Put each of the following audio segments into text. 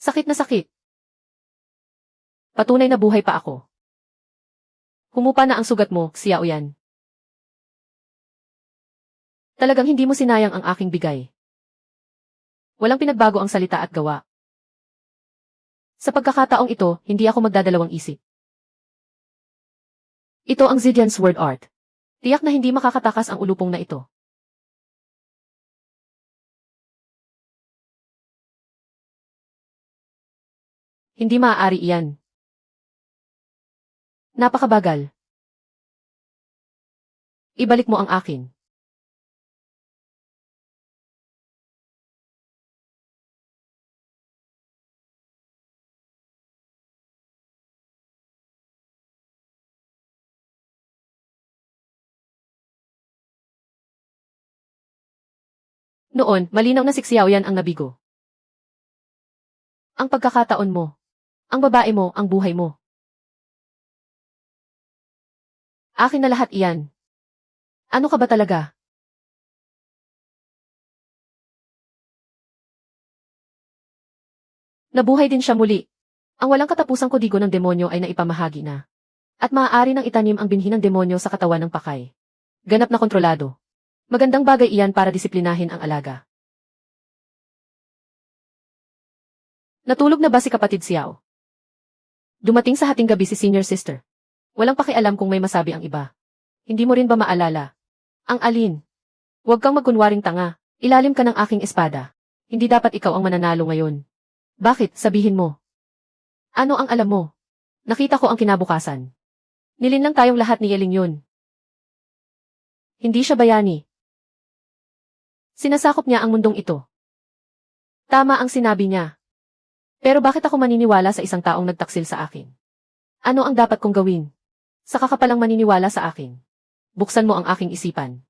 Sakit na sakit. Patunay na buhay pa ako. Humupa na ang sugat mo, Xiao Yan. Talagang hindi mo sinayang ang aking bigay. Walang pinagbago ang salita at gawa. Sa pagkakataong ito, hindi ako magdadalawang isip. Ito ang Zidian Sword Art. Tiyak na hindi makakatakas ang ulupong na ito. Hindi maaari iyan. Napakabagal. Ibalik mo ang akin. Noon, malinaw na si Xiao Yan ang nabigo. Ang pagkakataon mo. Ang babae mo, ang buhay mo. Akin na lahat iyan. Ano ka ba talaga? Nabuhay din siya muli. Ang walang katapusang kodigo ng demonyo ay naipamahagi na. At maaari nang itanim ang binhi ng demonyo sa katawan ng pakay. Ganap na kontrolado. Magandang bagay iyan para disiplinahin ang alaga. Natulog na ba si kapatid Xiao? Dumating sa hating gabi si senior sister. Walang pakialam kung may masabi ang iba. Hindi mo rin ba maalala? Ang alin? Huwag kang magkunwaring tanga. Ilalim ka ng aking espada. Hindi dapat ikaw ang mananalo ngayon. Bakit, sabihin mo? Ano ang alam mo? Nakita ko ang kinabukasan. Nilinlang tayong lahat ni Yeling yun. Hindi siya bayani. Sinasakop niya ang mundong ito. Tama ang sinabi niya. Pero bakit ako maniniwala sa isang taong nagtaksil sa akin? Ano ang dapat kong gawin? Saka ka palang maniniwala sa akin. Buksan mo ang aking isipan.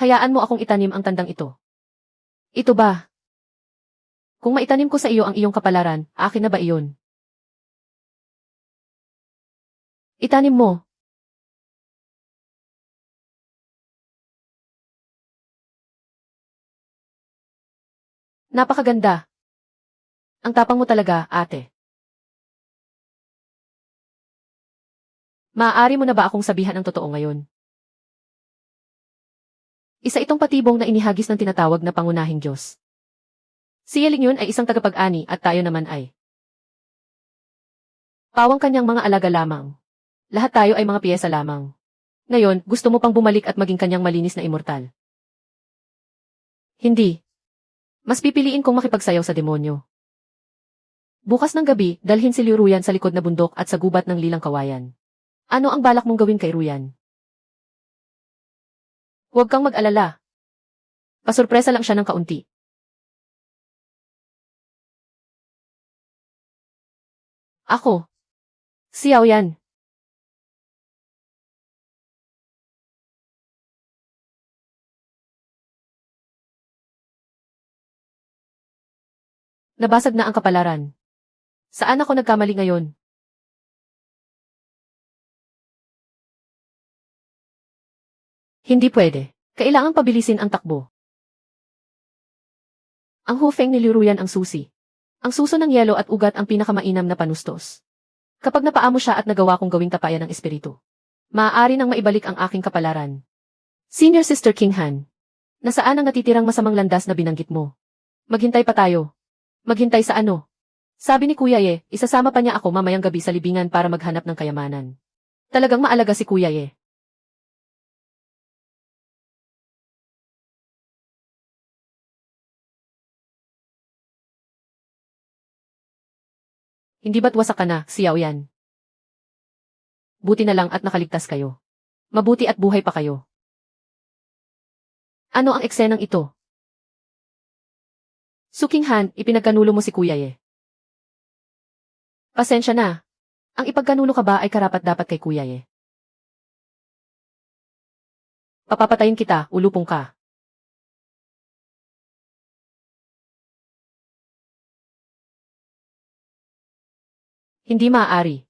Hayaan mo akong itanim ang tandang ito. Ito ba? Kung maitanim ko sa iyo ang iyong kapalaran, akin na ba iyon? Itanim mo. Napakaganda. Ang tapang mo talaga, ate. Maaari mo na ba akong sabihan ang totoo ngayon? Isa itong patibong na inihagis ng tinatawag na pangunahing Diyos. Si Yeling yun ay isang tagapag-ani at tayo naman ay pawang kanyang mga alaga lamang. Lahat tayo ay mga piyesa lamang. Ngayon, gusto mo pang bumalik at maging kanyang malinis na immortal? Hindi. Mas pipiliin kong makipagsayaw sa demonyo. Bukas ng gabi, dalhin si Liu Ruyan sa likod na bundok at sa gubat ng lilang kawayan. Ano ang balak mong gawin kay Ruyan? Huwag kang mag-alala. Pasurpresa lang siya ng kaunti. Ako. Xiao Yan. Nabasag na ang kapalaran. Saan ako nagkamali ngayon? Hindi pwede. Kailangang pabilisin ang takbo. Ang hufeng niluruyan ang susi. Ang suso ng yelo at ugat ang pinakamainam na panustos. Kapag napaamo siya at nagawa kong gawing tapayan ng espiritu, maaari nang maibalik ang aking kapalaran. Senior Sister King Han, nasaan ang natitirang masamang landas na binanggit mo? Maghintay pa tayo. Maghintay sa ano? Sabi ni Kuya Ye, isasama pa niya ako mamayang gabi sa libingan para maghanap ng kayamanan. Talagang maalaga si Kuya Ye. Hindi ba't wasak ka na, Xiao Yan? Buti na lang at nakaligtas kayo. Mabuti at buhay pa kayo. Ano ang eksenang ito? Suking Han, ipinagkanulo mo si Kuya Ye. Pasensya na. Ang ipagkanulo ka ba ay karapat-dapat kay Kuya Ye? Papapatayin kita, ulupong ka. Hindi maaari.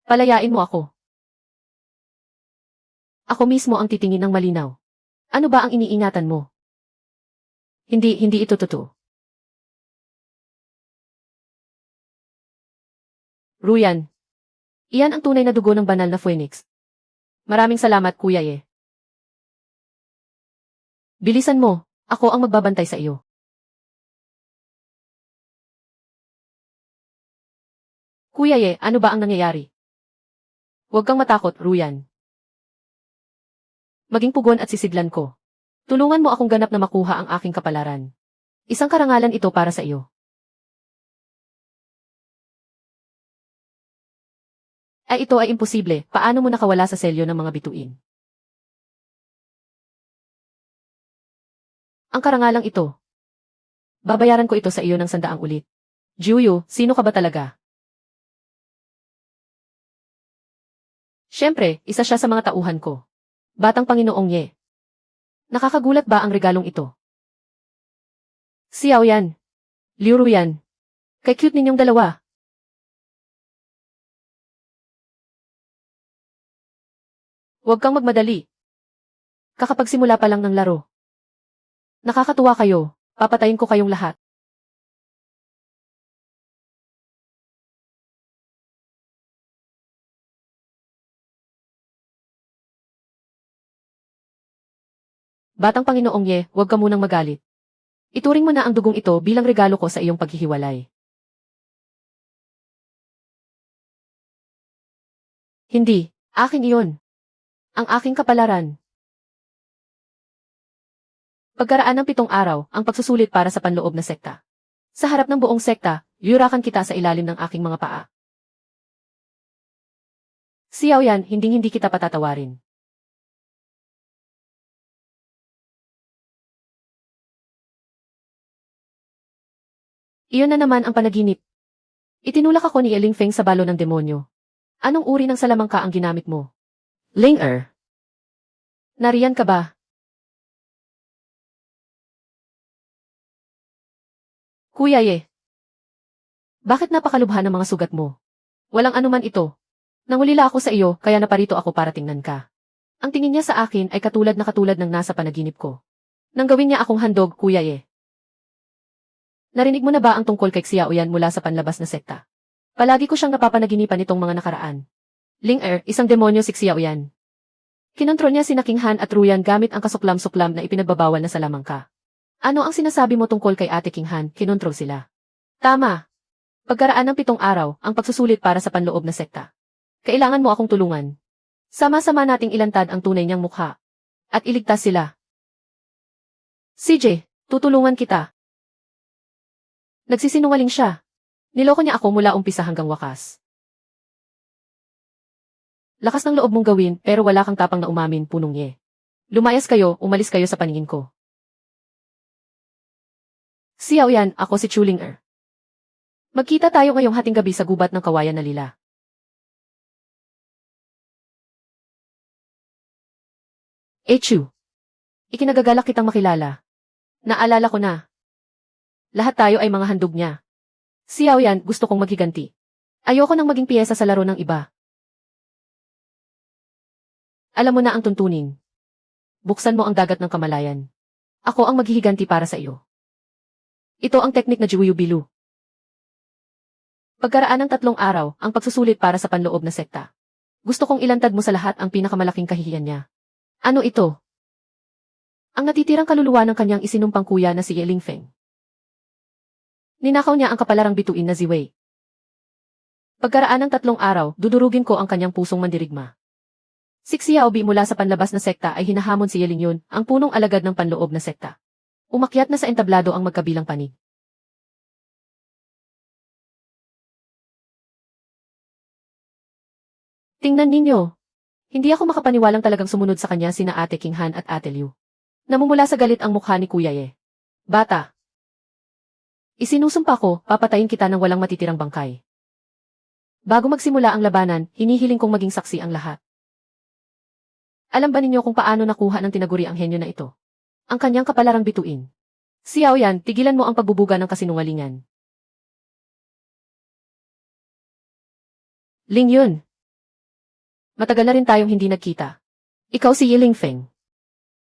Palayain mo ako. Ako mismo ang titingin ng malinaw. Ano ba ang iniingatan mo? Hindi ito totoo. Ruyan. Iyan ang tunay na dugo ng banal na Phoenix. Maraming salamat, Kuya Ye. Bilisan mo, ako ang magbabantay sa iyo. Kuya Ye, ano ba ang nangyayari? Huwag kang matakot, Ruyan. Maging pugon at sisidlan ko. Tulungan mo akong ganap na makuha ang aking kapalaran. Isang karangalan ito para sa iyo. Ay ito ay imposible, paano mo nakawala sa selyo ng mga bituin? Ang karangalang ito. Babayaran ko ito sa iyo ng 100 ulit. Jiuyu, sino ka ba talaga? Siyempre, isa siya sa mga tauhan ko. Batang Panginoong Ye. Nakakagulat ba ang regalong ito? Xiao Yan. Liu Ruyan. Kay cute ninyong dalawa. Huwag kang magmadali. Kakapagsimula pa lang ng laro. Nakakatuwa kayo, papatayin ko kayong lahat. Batang Panginoong Ye, huwag ka munang magalit. Ituring mo na ang dugong ito bilang regalo ko sa iyong paghihiwalay. Hindi, akin iyon. Ang aking kapalaran. Pagkaraan ng 7 araw, ang pagsusulit para sa panloob na sekta. Sa harap ng buong sekta, yurakan kita sa ilalim ng aking mga paa. Xiao Yan, hindi kita patatawarin. Iyon na naman ang panaginip. Itinulak ako ni Eling Feng sa balo ng demonyo. Anong uri ng salamangka ang ginamit mo? Ling-er. Nariyan ka ba? Kuya Ye. Bakit napakalubha ng mga sugat mo? Walang anuman ito. Nangulila ako sa iyo, kaya naparito ako para tingnan ka. Ang tingin niya sa akin ay katulad ng nasa panaginip ko. Nang gawin niya akong handog, Kuya Ye. Narinig mo na ba ang tungkol kay Xiao Yan mula sa panlabas na sekta? Palagi ko siyang napapanaginipan nitong mga nakaraan. Ling-er, isang demonyo si Xiao Yan. Kinontrol niya sina King Han at Ruyan gamit ang kasuklam-suklam na ipinagbabawal na salamangka. Ano ang sinasabi mo tungkol kay Ate King Han? Kinontrol sila. Tama. Pagkaraan ng 7 araw, ang pagsusulit para sa panloob na sekta. Kailangan mo akong tulungan. Sama-sama nating ilantad ang tunay niyang mukha. At iligtas sila. CJ, tutulungan kita. Nagsisinungaling siya. Niloko niya ako mula umpisa hanggang wakas. Lakas ng loob mong gawin pero wala kang tapang na umamin, Punong Ye. Lumayas kayo, umalis kayo sa paningin ko. Xiao Yan, ako si Chu Ling-er. Magkita tayo ngayong hating gabi sa gubat ng kawayan na lila. Chu. Ikinagagalak kitang makilala. Naalala ko na. Lahat tayo ay mga handog niya. Xiao Yan, gusto kong maghiganti. Ayoko nang maging piyesa sa laro ng iba. Alam mo na ang tuntunin. Buksan mo ang dagat ng kamalayan. Ako ang maghihiganti para sa iyo. Ito ang teknik na Jiuyu Bilu. Pagkaraan ng 3 araw, ang pagsusulit para sa panloob na sekta. Gusto kong ilantad mo sa lahat ang pinakamalaking kahihiyan niya. Ano ito? Ang natitirang kaluluwa ng kanyang isinumpang kuya na si Ye Lingfeng. Ninakaw niya ang kapalarang bituin na Ziwei. Pagkaraan ng 3 araw, dudurugin ko ang kanyang pusong mandirigma. Si Xiaobi mula sa panlabas na sekta ay hinahamon si Ye Lingyun, ang punong alagad ng panloob na sekta. Umakyat na sa entablado ang magkabilang panig. Tingnan ninyo. Hindi ako makapaniwalang talagang sumunod sa kanya sina Ate King Han at Ate Liu. Namumula sa galit ang mukha ni Kuya Ye. Bata. Isinusumpa ko, papatayin kita ng walang matitirang bangkay. Bago magsimula ang labanan, hinihiling kong maging saksi ang lahat. Alam ba ninyo kung paano nakuha ng tinaguri ang henyo na ito? Ang kanyang kapalarang bituin. Xiao Yan, tigilan mo ang pagbubuga ng kasinungalingan. Lingyun. Matagal na rin tayong hindi nagkita. Ikaw si Ye Lingfeng.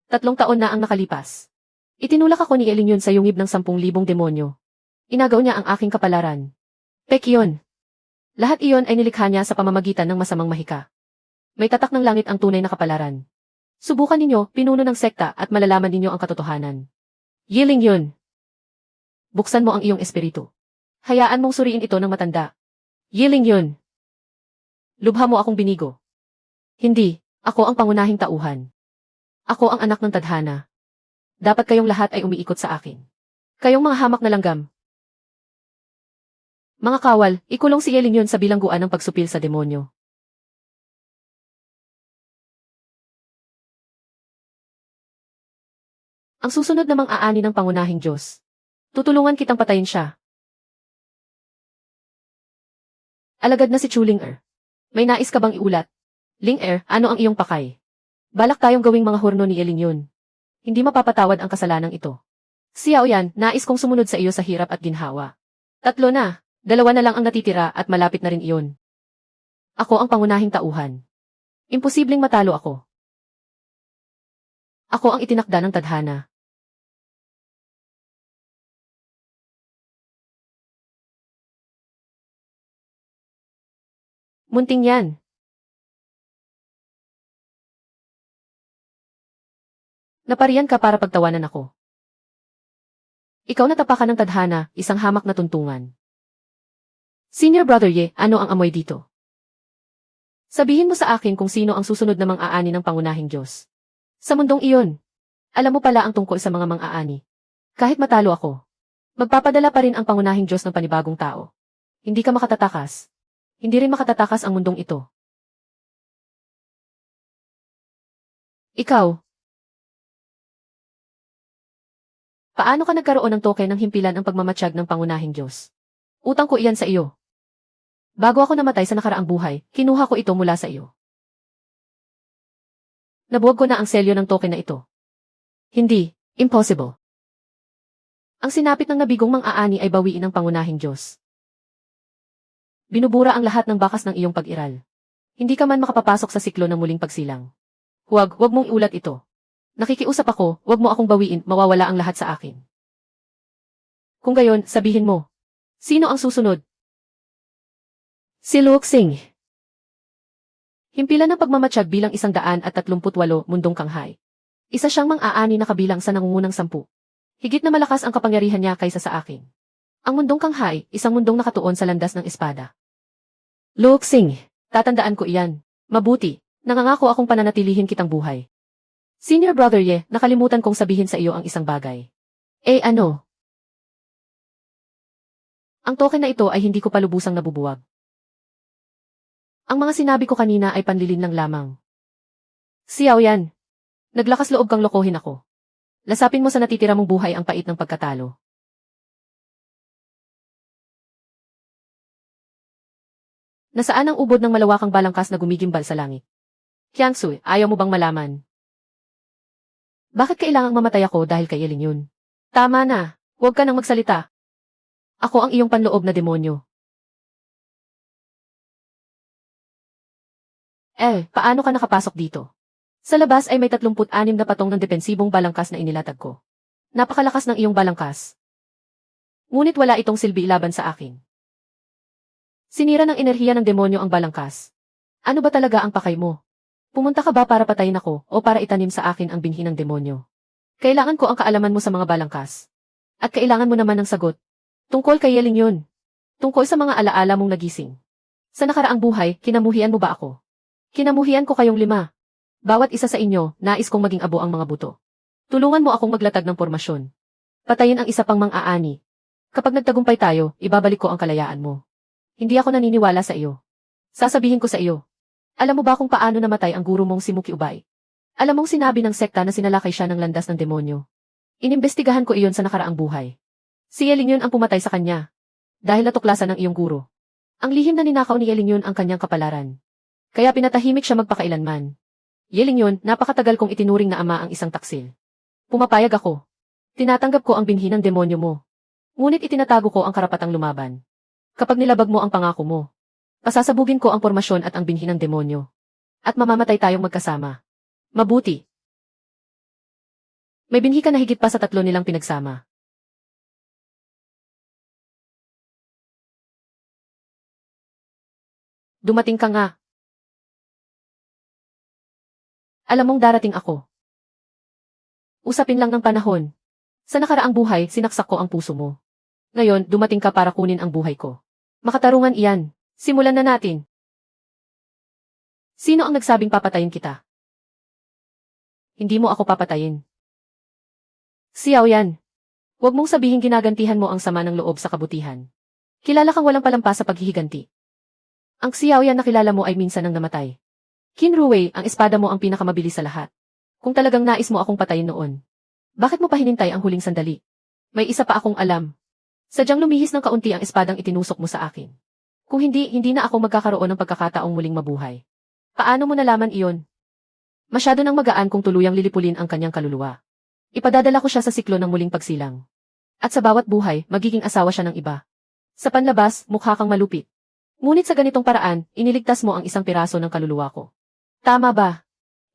3 taon na ang nakalipas. Itinulak ako ni Ye Lingyun sa yungib ng 10,000 demonyo. Inagaw niya ang aking kapalaran. Pek yun. Lahat iyon ay nilikha niya sa pamamagitan ng masamang mahika. May tatak ng langit ang tunay na kapalaran. Subukan ninyo, pinuno ng sekta at malalaman ninyo ang katotohanan. Yiling yun. Buksan mo ang iyong espiritu. Hayaan mong suriin ito ng matanda. Yiling yun. Lubha mo akong binigo. Hindi, ako ang pangunahing tauhan. Ako ang anak ng tadhana. Dapat kayong lahat ay umiikot sa akin. Kayong mga hamak na langgam. Mga kawal, ikulong si Yiling yun sa bilangguan ng pagsupil sa demonyo. Ang susunod na mang-aani ng pangunahing Diyos. Tutulungan kitang patayin siya. Alagad na si Chuling-er. May nais ka bang iulat? Ling-er, ano ang iyong pakay? Balak tayong gawing mga hurno ni Yiling yun. Hindi mapapatawad ang kasalanang ito. Xiao Yan, nais kong sumunod sa iyo sa hirap at ginhawa. 3 na, 2 na lang ang natitira at malapit na rin iyon. Ako ang pangunahing tauhan. Imposibleng matalo ako. Ako ang itinakda ng tadhana. Munting yan. Napariyan ka para pagtawanan ako. Ikaw natapakan ng tadhana, isang hamak na tuntungan. Senior Brother Ye, ano ang amoy dito? Sabihin mo sa akin kung sino ang susunod na mang-aani ng pangunahing Diyos. Sa mundong iyon, alam mo pala ang tungkol sa mga mang-aani. Kahit matalo ako, magpapadala pa rin ang pangunahing Diyos ng panibagong tao. Hindi ka makatatakas. Hindi rin makatatakas ang mundong ito. Ikaw. Paano ka nagkaroon ng token ng himpilan ang pagmamatsyag ng pangunahing Diyos? Utang ko iyan sa iyo. Bago ako namatay sa nakaraang buhay, kinuha ko ito mula sa iyo. Nabuwag ko na ang selyo ng token na ito. Hindi, impossible. Ang sinapit ng nabigong mang-aani ay bawiin ng pangunahing Diyos. Binubura ang lahat ng bakas ng iyong pag-iral. Hindi ka man makapapasok sa siklo ng muling pagsilang. Huwag mong iulat ito. Nakikiusap ako, huwag mo akong bawiin, mawawala ang lahat sa akin. Kung gayon, sabihin mo. Sino ang susunod? Si Luoxing. Himpilan ng pagmamatsyag bilang 138 mundong kanghay. Isa siyang mang-aani na kabilang sa nangungunang 10. Higit na malakas ang kapangyarihan niya kaysa sa akin. Ang mundong kanghay, isang mundong nakatuon sa landas ng espada. Luoxing, tatandaan ko iyan. Mabuti, nangangako akong pananatilihin kitang buhay. Senior Brother Ye, nakalimutan kong sabihin sa iyo ang isang bagay. Ano? Ang token na ito ay hindi ko palubusang nabubuwag. Ang mga sinabi ko kanina ay panlilin lang lamang. Xiao Yan, naglakas loob kang lokohin ako. Lasapin mo sa natitira mong buhay ang pait ng pagkatalo. Nasaan ang ubod ng malawakang balangkas na gumigimbal sa langit? Jiangsu, ayaw mo bang malaman? Bakit kailangang mamatay ako dahil kay Yiling yun? Tama na, huwag ka nang magsalita. Ako ang iyong panloob na demonyo. Paano ka nakapasok dito? Sa labas ay may 36 na patong ng depensibong balangkas na inilatag ko. Napakalakas ng iyong balangkas. Ngunit wala itong silbi laban sa akin. Sinira ng enerhiya ng demonyo ang balangkas. Ano ba talaga ang pakay mo? Pumunta ka ba para patayin ako o para itanim sa akin ang binhi ng demonyo? Kailangan ko ang kaalaman mo sa mga balangkas. At kailangan mo naman ng sagot. Tungkol kay Yiling yun. Tungkol sa mga alaala mong nagising. Sa nakaraang buhay, kinamuhian mo ba ako? Kinamuhian ko kayong 5. Bawat isa sa inyo, nais kong maging abo ang mga buto. Tulungan mo akong maglatag ng pormasyon. Patayin ang isa pang mang-aani. Kapag nagtagumpay tayo, ibabalik ko ang kalayaan mo. Hindi ako naniniwala sa iyo. Sasabihin ko sa iyo. Alam mo ba kung paano namatay ang guro mong si Muki Ubay? Alam mong sinabi ng sekta na sinalakay siya ng landas ng demonyo. Inimbestigahan ko iyon sa nakaraang buhay. Si Yiling yun ang pumatay sa kanya. Dahil natuklasan ng iyong guro. Ang lihim na ninakaw ni Yiling yun ang kanyang kapalaran. Kaya pinatahimik siya magpakailanman. Yiling yun, napakatagal kong itinuring na ama ang isang taksil. Pumapayag ako. Tinatanggap ko ang binhi ng demonyo mo. Ngunit itinatago ko ang karapatang lumaban. Kapag nilabag mo ang pangako mo, pasasabugin ko ang pormasyon at ang binhi ng demonyo. At mamamatay tayong magkasama. Mabuti. May binhi ka na higit pa sa 3 nilang pinagsama. Dumating ka nga. Alam mong darating ako. Usapin lang ng panahon. Sa nakaraang buhay, sinaksak ko ang puso mo. Ngayon, dumating ka para kunin ang buhay ko. Makatarungan iyan. Simulan na natin. Sino ang nagsabing papatayin kita? Hindi mo ako papatayin. Xiao Yan. Huwag mong sabihin ginagantihan mo ang sama ng loob sa kabutihan. Kilala kang walang palampas sa paghihiganti. Ang Xiao Yan na kilala mo ay minsan nang namatay. Qin Ruwei, ang espada mo ang pinakamabilis sa lahat. Kung talagang nais mo akong patayin noon, bakit mo pa hinintay ang huling sandali? May isa pa akong alam. Sadyang lumihis ng kaunti ang espadang itinusok mo sa akin. Kung hindi na ako magkakaroon ng pagkakataong muling mabuhay. Paano mo nalaman iyon? Masyado nang magaan kung tuluyang lilipulin ang kanyang kaluluwa. Ipadadala ko siya sa siklo ng muling pagsilang. At sa bawat buhay, magiging asawa siya ng iba. Sa panlabas, mukha kang malupit. Ngunit sa ganitong paraan, iniligtas mo ang isang piraso ng kaluluwa ko. Tama ba?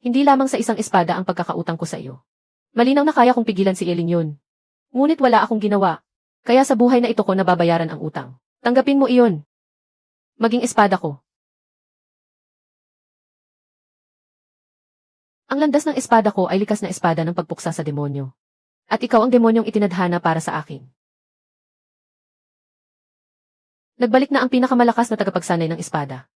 Hindi lamang sa isang espada ang pagkakautang ko sa iyo. Malinaw na kaya kong pigilan si Eling yun. Ngunit wala akong ginawa. Kaya sa buhay na ito ko nababayaran ang utang. Tanggapin mo iyon. Maging espada ko. Ang landas ng espada ko ay likas na espada ng pagpuksa sa demonyo. At ikaw ang demonyong itinadhana para sa akin. Nagbalik na ang pinakamalakas na tagapagsanay ng espada.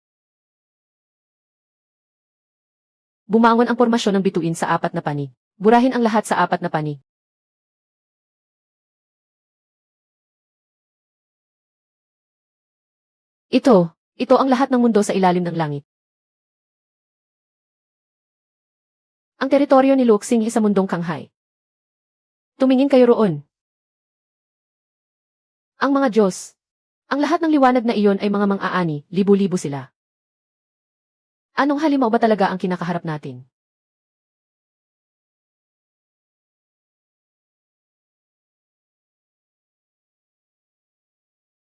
Bumangon ang pormasyon ng bituin sa apat na panig. Burahin ang lahat sa apat na panig. Ito ang lahat ng mundo sa ilalim ng langit. Ang teritoryo ni Luxing sa mundong Kanghay. Tumingin kayo roon. Ang mga Diyos. Ang lahat ng liwanag na iyon ay mga mang-aani, libu-libo sila. Anong halimaw ba talaga ang kinakaharap natin?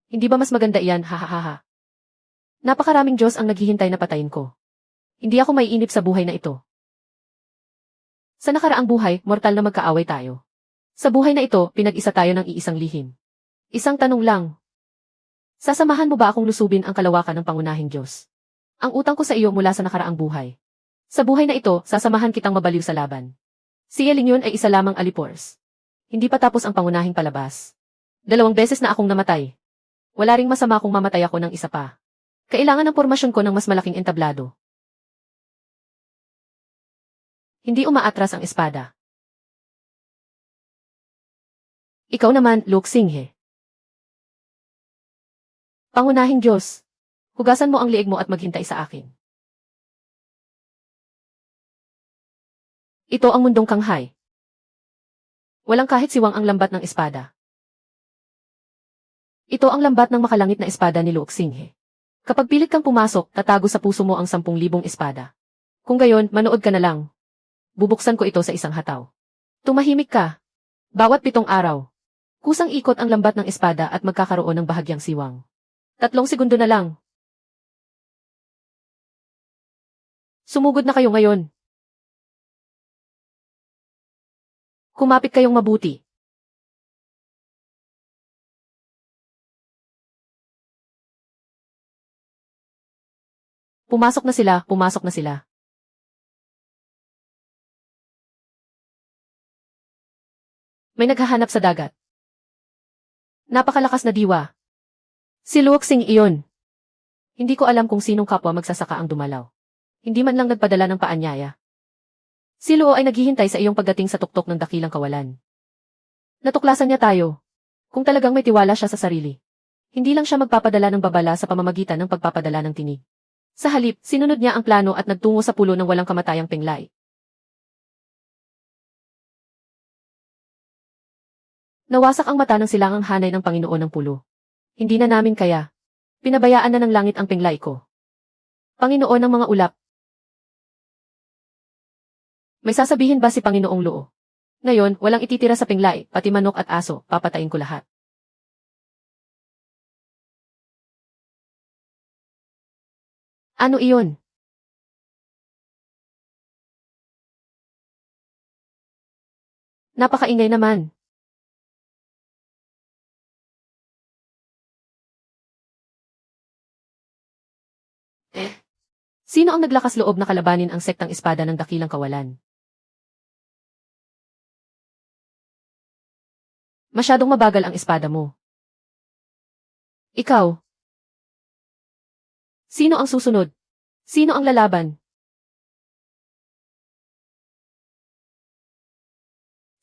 Hindi ba mas maganda iyan, hahaha? Napakaraming Diyos ang naghihintay na patayin ko. Hindi ako maiinip sa buhay na ito. Sa nakaraang buhay, mortal na magkaaway tayo. Sa buhay na ito, pinag-isa tayo ng iisang lihim. Isang tanong lang. Sasamahan mo ba akong lusubin ang kalawakan ng pangunahing Diyos? Ang utang ko sa iyo mula sa nakaraang buhay. Sa buhay na ito, sasamahan kitang mabaliw sa laban. Si Eling yun ay isa lamang alipors. Hindi pa tapos ang pangunahing palabas. 2 beses na akong namatay. Wala ring masama kung mamatay ako ng isa pa. Kailangan ng pormasyon ko ng mas malaking entablado. Hindi umaatras ang espada. Ikaw naman, Luxing. Pangunahing Diyos. Hugasan mo ang liig mo at maghintay sa akin. Ito ang mundong Kanghay. Walang kahit siwang ang lambat ng espada. Ito ang lambat ng makalangit na espada ni Luxing. Kapag pilit kang pumasok, tatago sa puso mo ang 10,000 espada. Kung gayon, manood ka na lang. Bubuksan ko ito sa isang hataw. Tumahimik ka. Bawat 7 araw. Kusang ikot ang lambat ng espada at magkakaroon ng bahagyang siwang. 3 segundo na lang. Sumugod na kayo ngayon. Kumapit kayong mabuti. Pumasok na sila. May naghahanap sa dagat. Napakalakas na diwa. Si Luxing iyon. Hindi ko alam kung sinong kapwa magsasaka ang dumalaw. Hindi man lang nagpadala ng paanyaya. Si Luo ay naghihintay sa iyong pagdating sa tuktok ng dakilang kawalan. Natuklasan niya tayo. Kung talagang may tiwala siya sa sarili. Hindi lang siya magpapadala ng babala sa pamamagitan ng pagpapadala ng tinig. Sa halip, sinunod niya ang plano at nagtungo sa pulo ng walang kamatayang penglay. Nawasak ang mata ng silangang hanay ng Panginoon ng pulo. Hindi na namin kaya. Pinabayaan na ng langit ang penglay ko. Panginoon ng mga ulap. May sasabihin ba si Panginoong Luo? Ngayon, walang ititira sa penglay, pati manok at aso, papatayin ko lahat. Ano iyon? Napakaingay naman. Sino ang naglakas loob na kalabanin ang sektang espada ng dakilang kawalan? Masyadong mabagal ang espada mo. Ikaw. Sino ang susunod? Sino ang lalaban?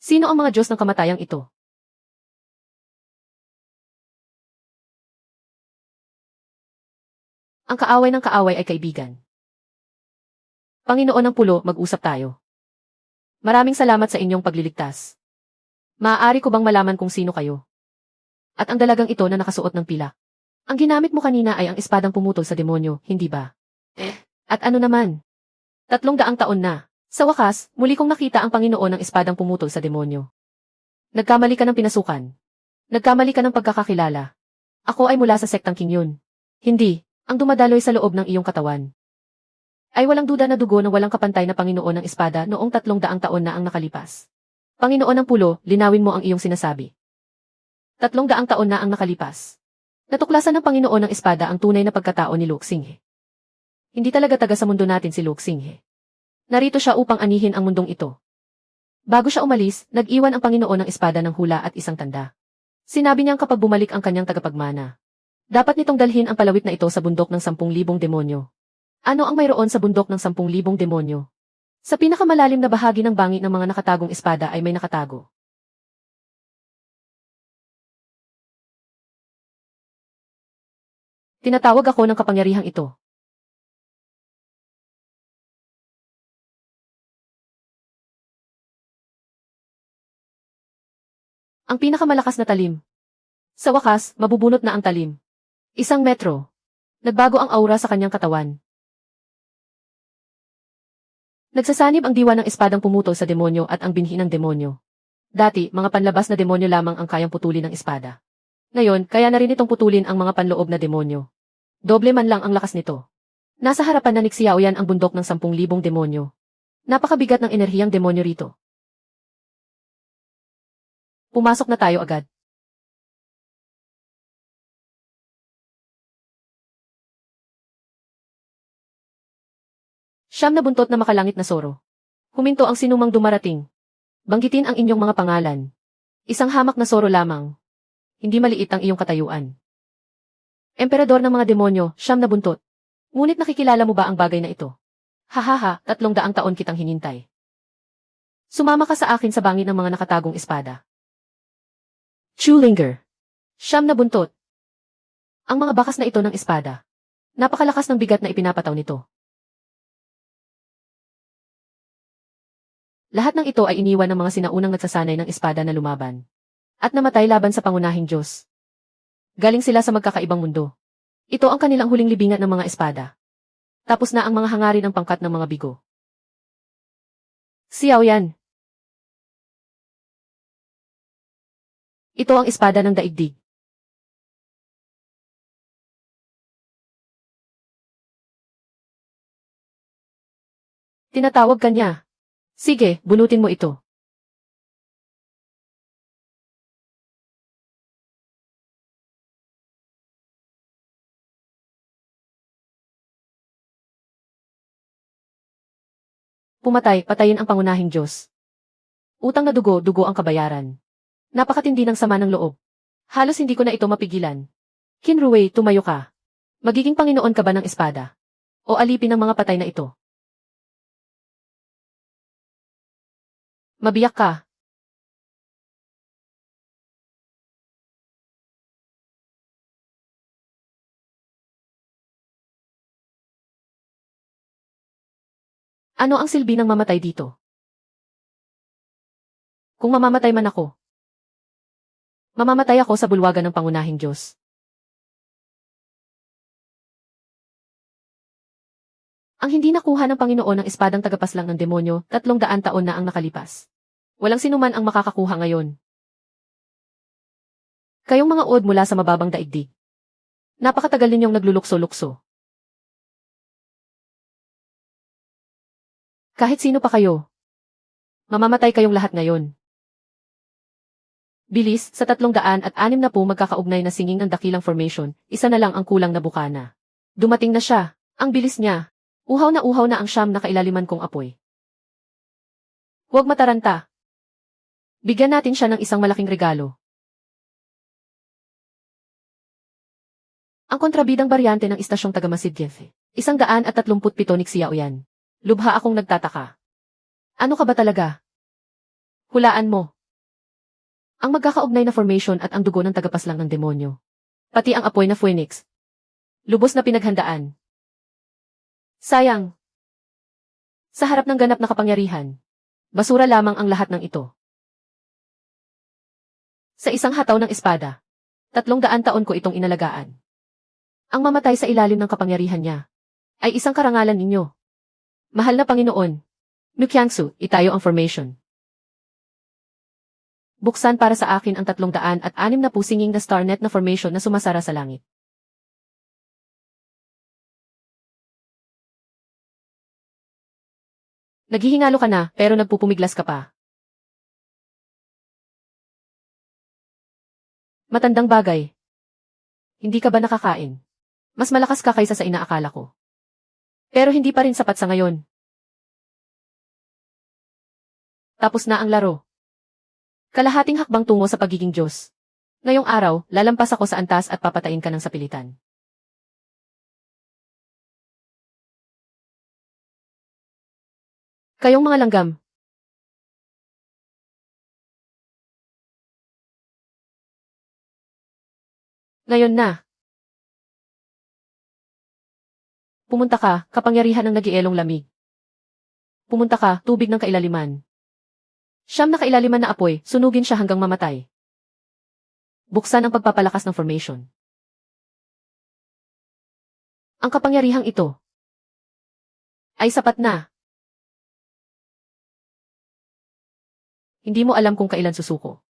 Sino ang mga Diyos ng kamatayang ito? Ang kaaway ng kaaway ay kaibigan. Panginoon ng Pulo, mag-usap tayo. Maraming salamat sa inyong pagliligtas. Maaari ko bang malaman kung sino kayo? At ang dalagang ito na nakasuot ng pilak. Ang ginamit mo kanina ay ang espadang pumutol sa demonyo, hindi ba? At ano naman? 300 taon na. Sa wakas, muli kong nakita ang Panginoon ng espadang pumutol sa demonyo. Nagkamali ka ng pinasukan. Nagkamali ka ng pagkakakilala. Ako ay mula sa sektang King yun. Hindi, ang dumadaloy sa loob ng iyong katawan. Ay walang duda na dugo ng walang kapantay na Panginoon ng espada noong 300 taon na ang nakalipas. Panginoon ng Pulo, linawin mo ang iyong sinasabi. 300 taon na ang nakalipas. Natuklasan ng Panginoon ng espada ang tunay na pagkatao ni Lu Xinghe. Hindi talaga taga sa mundo natin si Lu Xinghe. Narito siya upang anihin ang mundong ito. Bago siya umalis, nag-iwan ang Panginoon ng espada ng hula at isang tanda. Sinabi niyang kapag bumalik ang kanyang tagapagmana, dapat nitong dalhin ang palawit na ito sa bundok ng 10,000 demonyo. Ano ang mayroon sa bundok ng 10,000 demonyo? Sa pinakamalalim na bahagi ng bangi ng mga nakatagong espada ay may nakatago. Tinatawag ako ng kapangyarihang ito. Ang pinakamalakas na talim. Sa wakas, mabubunot na ang talim. 1 metro. Nagbago ang aura sa kanyang katawan. Nagsasanib ang diwa ng espadang pumutol sa demonyo at ang binhi ng demonyo. Dati, mga panlabas na demonyo lamang ang kayang putulin ng espada. Ngayon, kaya na rin itong putulin ang mga panloob na demonyo. Doble man lang ang lakas nito. Nasa harapan na ni Xiao Yan ang bundok ng 10,000 demonyo. Napakabigat ng enerhiyang demonyo rito. Pumasok na tayo agad. Siyam na buntot na makalangit na soro. Huminto ang sinumang dumarating. Banggitin ang inyong mga pangalan. Isang hamak na soro lamang. Hindi maliit ang iyong katayuan. Emperador ng mga demonyo, 9 na buntot. Ngunit nakikilala mo ba ang bagay na ito? Hahaha, 300 taon kitang hinintay. Sumama ka sa akin sa bangin ng mga nakatagong espada. Chulinger. 9 na buntot. Ang mga bakas na ito ng espada. Napakalakas ng bigat na ipinapataw nito. Lahat ng ito ay iniwan ng mga sinaunang nagsasanay ng espada na lumaban. At namatay laban sa pangunahing Diyos. Galing sila sa magkakaibang mundo. Ito ang kanilang huling libingan ng mga espada. Tapos na ang mga hangarin ng pangkat ng mga bigo. Xiao Yan. Ito ang espada ng daigdig. Tinatawag ka niya. Sige, bunutin mo ito. Pumatay, patayin ang pangunahing Diyos. Utang na dugo, dugo ang kabayaran. Napakatindi ng sama ng loob. Halos hindi ko na ito mapigilan. Qinruwei, tumayo ka. Magiging Panginoon ka ba ng espada? O alipin ng mga patay na ito? Mabiyak ka. Ano ang silbi ng mamatay dito? Kung mamamatay man ako, mamamatay ako sa bulwagan ng pangunahing Diyos. Ang hindi nakuha ng Panginoon ng espadang tagapaslang ng demonyo, 300 taon na ang nakalipas. Walang sinuman ang makakakuha ngayon. Kayong mga uod mula sa mababang daigdig. Napakatagal ninyong naglulukso-lukso. Kahit sino pa kayo. Mamamatay kayong lahat ngayon. Bilis, sa 360 magkakaugnay na singing ng dakilang formation, isa na lang ang kulang na bukana. Dumating na siya. Ang bilis niya. Uhaw na ang siyam na kailaliman kong apoy. Huwag mataranta. Bigyan natin siya ng isang malaking regalo. Ang kontrabidang baryante ng istasyong Tagamasid Gefe. 137 ni Xiao yan. Lubha akong nagtataka. Ano ka ba talaga? Hulaan mo. Ang magkakaugnay na formation at ang dugo ng tagapaslang ng demonyo. Pati ang apoy na phoenix. Lubos na pinaghandaan. Sayang. Sa harap ng ganap na kapangyarihan, basura lamang ang lahat ng ito. Sa isang hataw ng espada, 300 taon ko itong inalagaan. Ang mamatay sa ilalim ng kapangyarihan niya ay isang karangalan ninyo. Mahal na Panginoon, Nukyangsu, itayo ang formation. Buksan para sa akin ang 306 na pusinging na starnet na formation na sumasara sa langit. Naghihingalo ka na, pero nagpupumiglas ka pa. Matandang bagay. Hindi ka ba nakakain? Mas malakas ka kaysa sa inaakala ko. Pero hindi pa rin sapat sa ngayon. Tapos na ang laro. Kalahating hakbang tungo sa pagiging Diyos. Ngayong araw, lalampas ako sa antas at papatayin ka ng sapilitan. Kayong mga langgam. Ngayon na. Pumunta ka, kapangyarihan ng nagielong lamig. Pumunta ka, tubig ng kailaliman. Siyam na kailaliman na apoy, sunugin siya hanggang mamatay. Buksan ang pagpapalakas ng formation. Ang kapangyarihang ito ay sapat na. Hindi mo alam kung kailan susuko.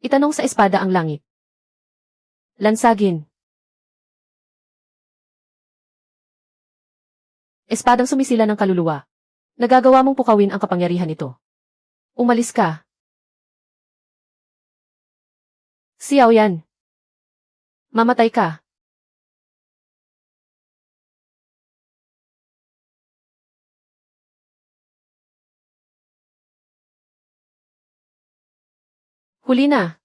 Itanong sa espada ang langit. Lansagin. Espadang sumisila ng kaluluwa. Nagagawa mong pukawin ang kapangyarihan nito. Umalis ka. Xiao yan. Mamatay ka. Huli na.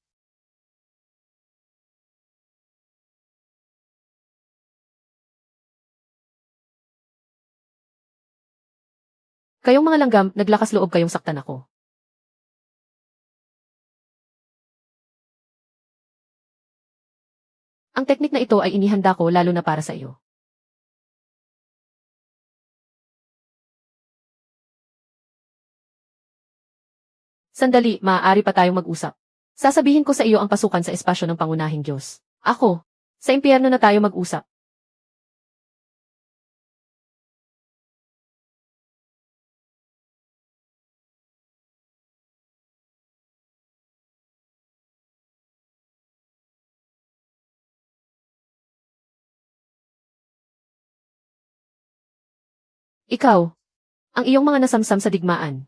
Kayong mga langgam, naglakas loob kayong saktan ako. Ang teknik na ito ay inihanda ko lalo na para sa iyo. Sandali, maaari pa tayong mag-usap. Sasabihin ko sa iyo ang pasukan sa espasyo ng pangunahing Diyos. Ako, sa impyerno na tayo mag-usap. Ikaw, ang iyong mga nasamsam sa digmaan.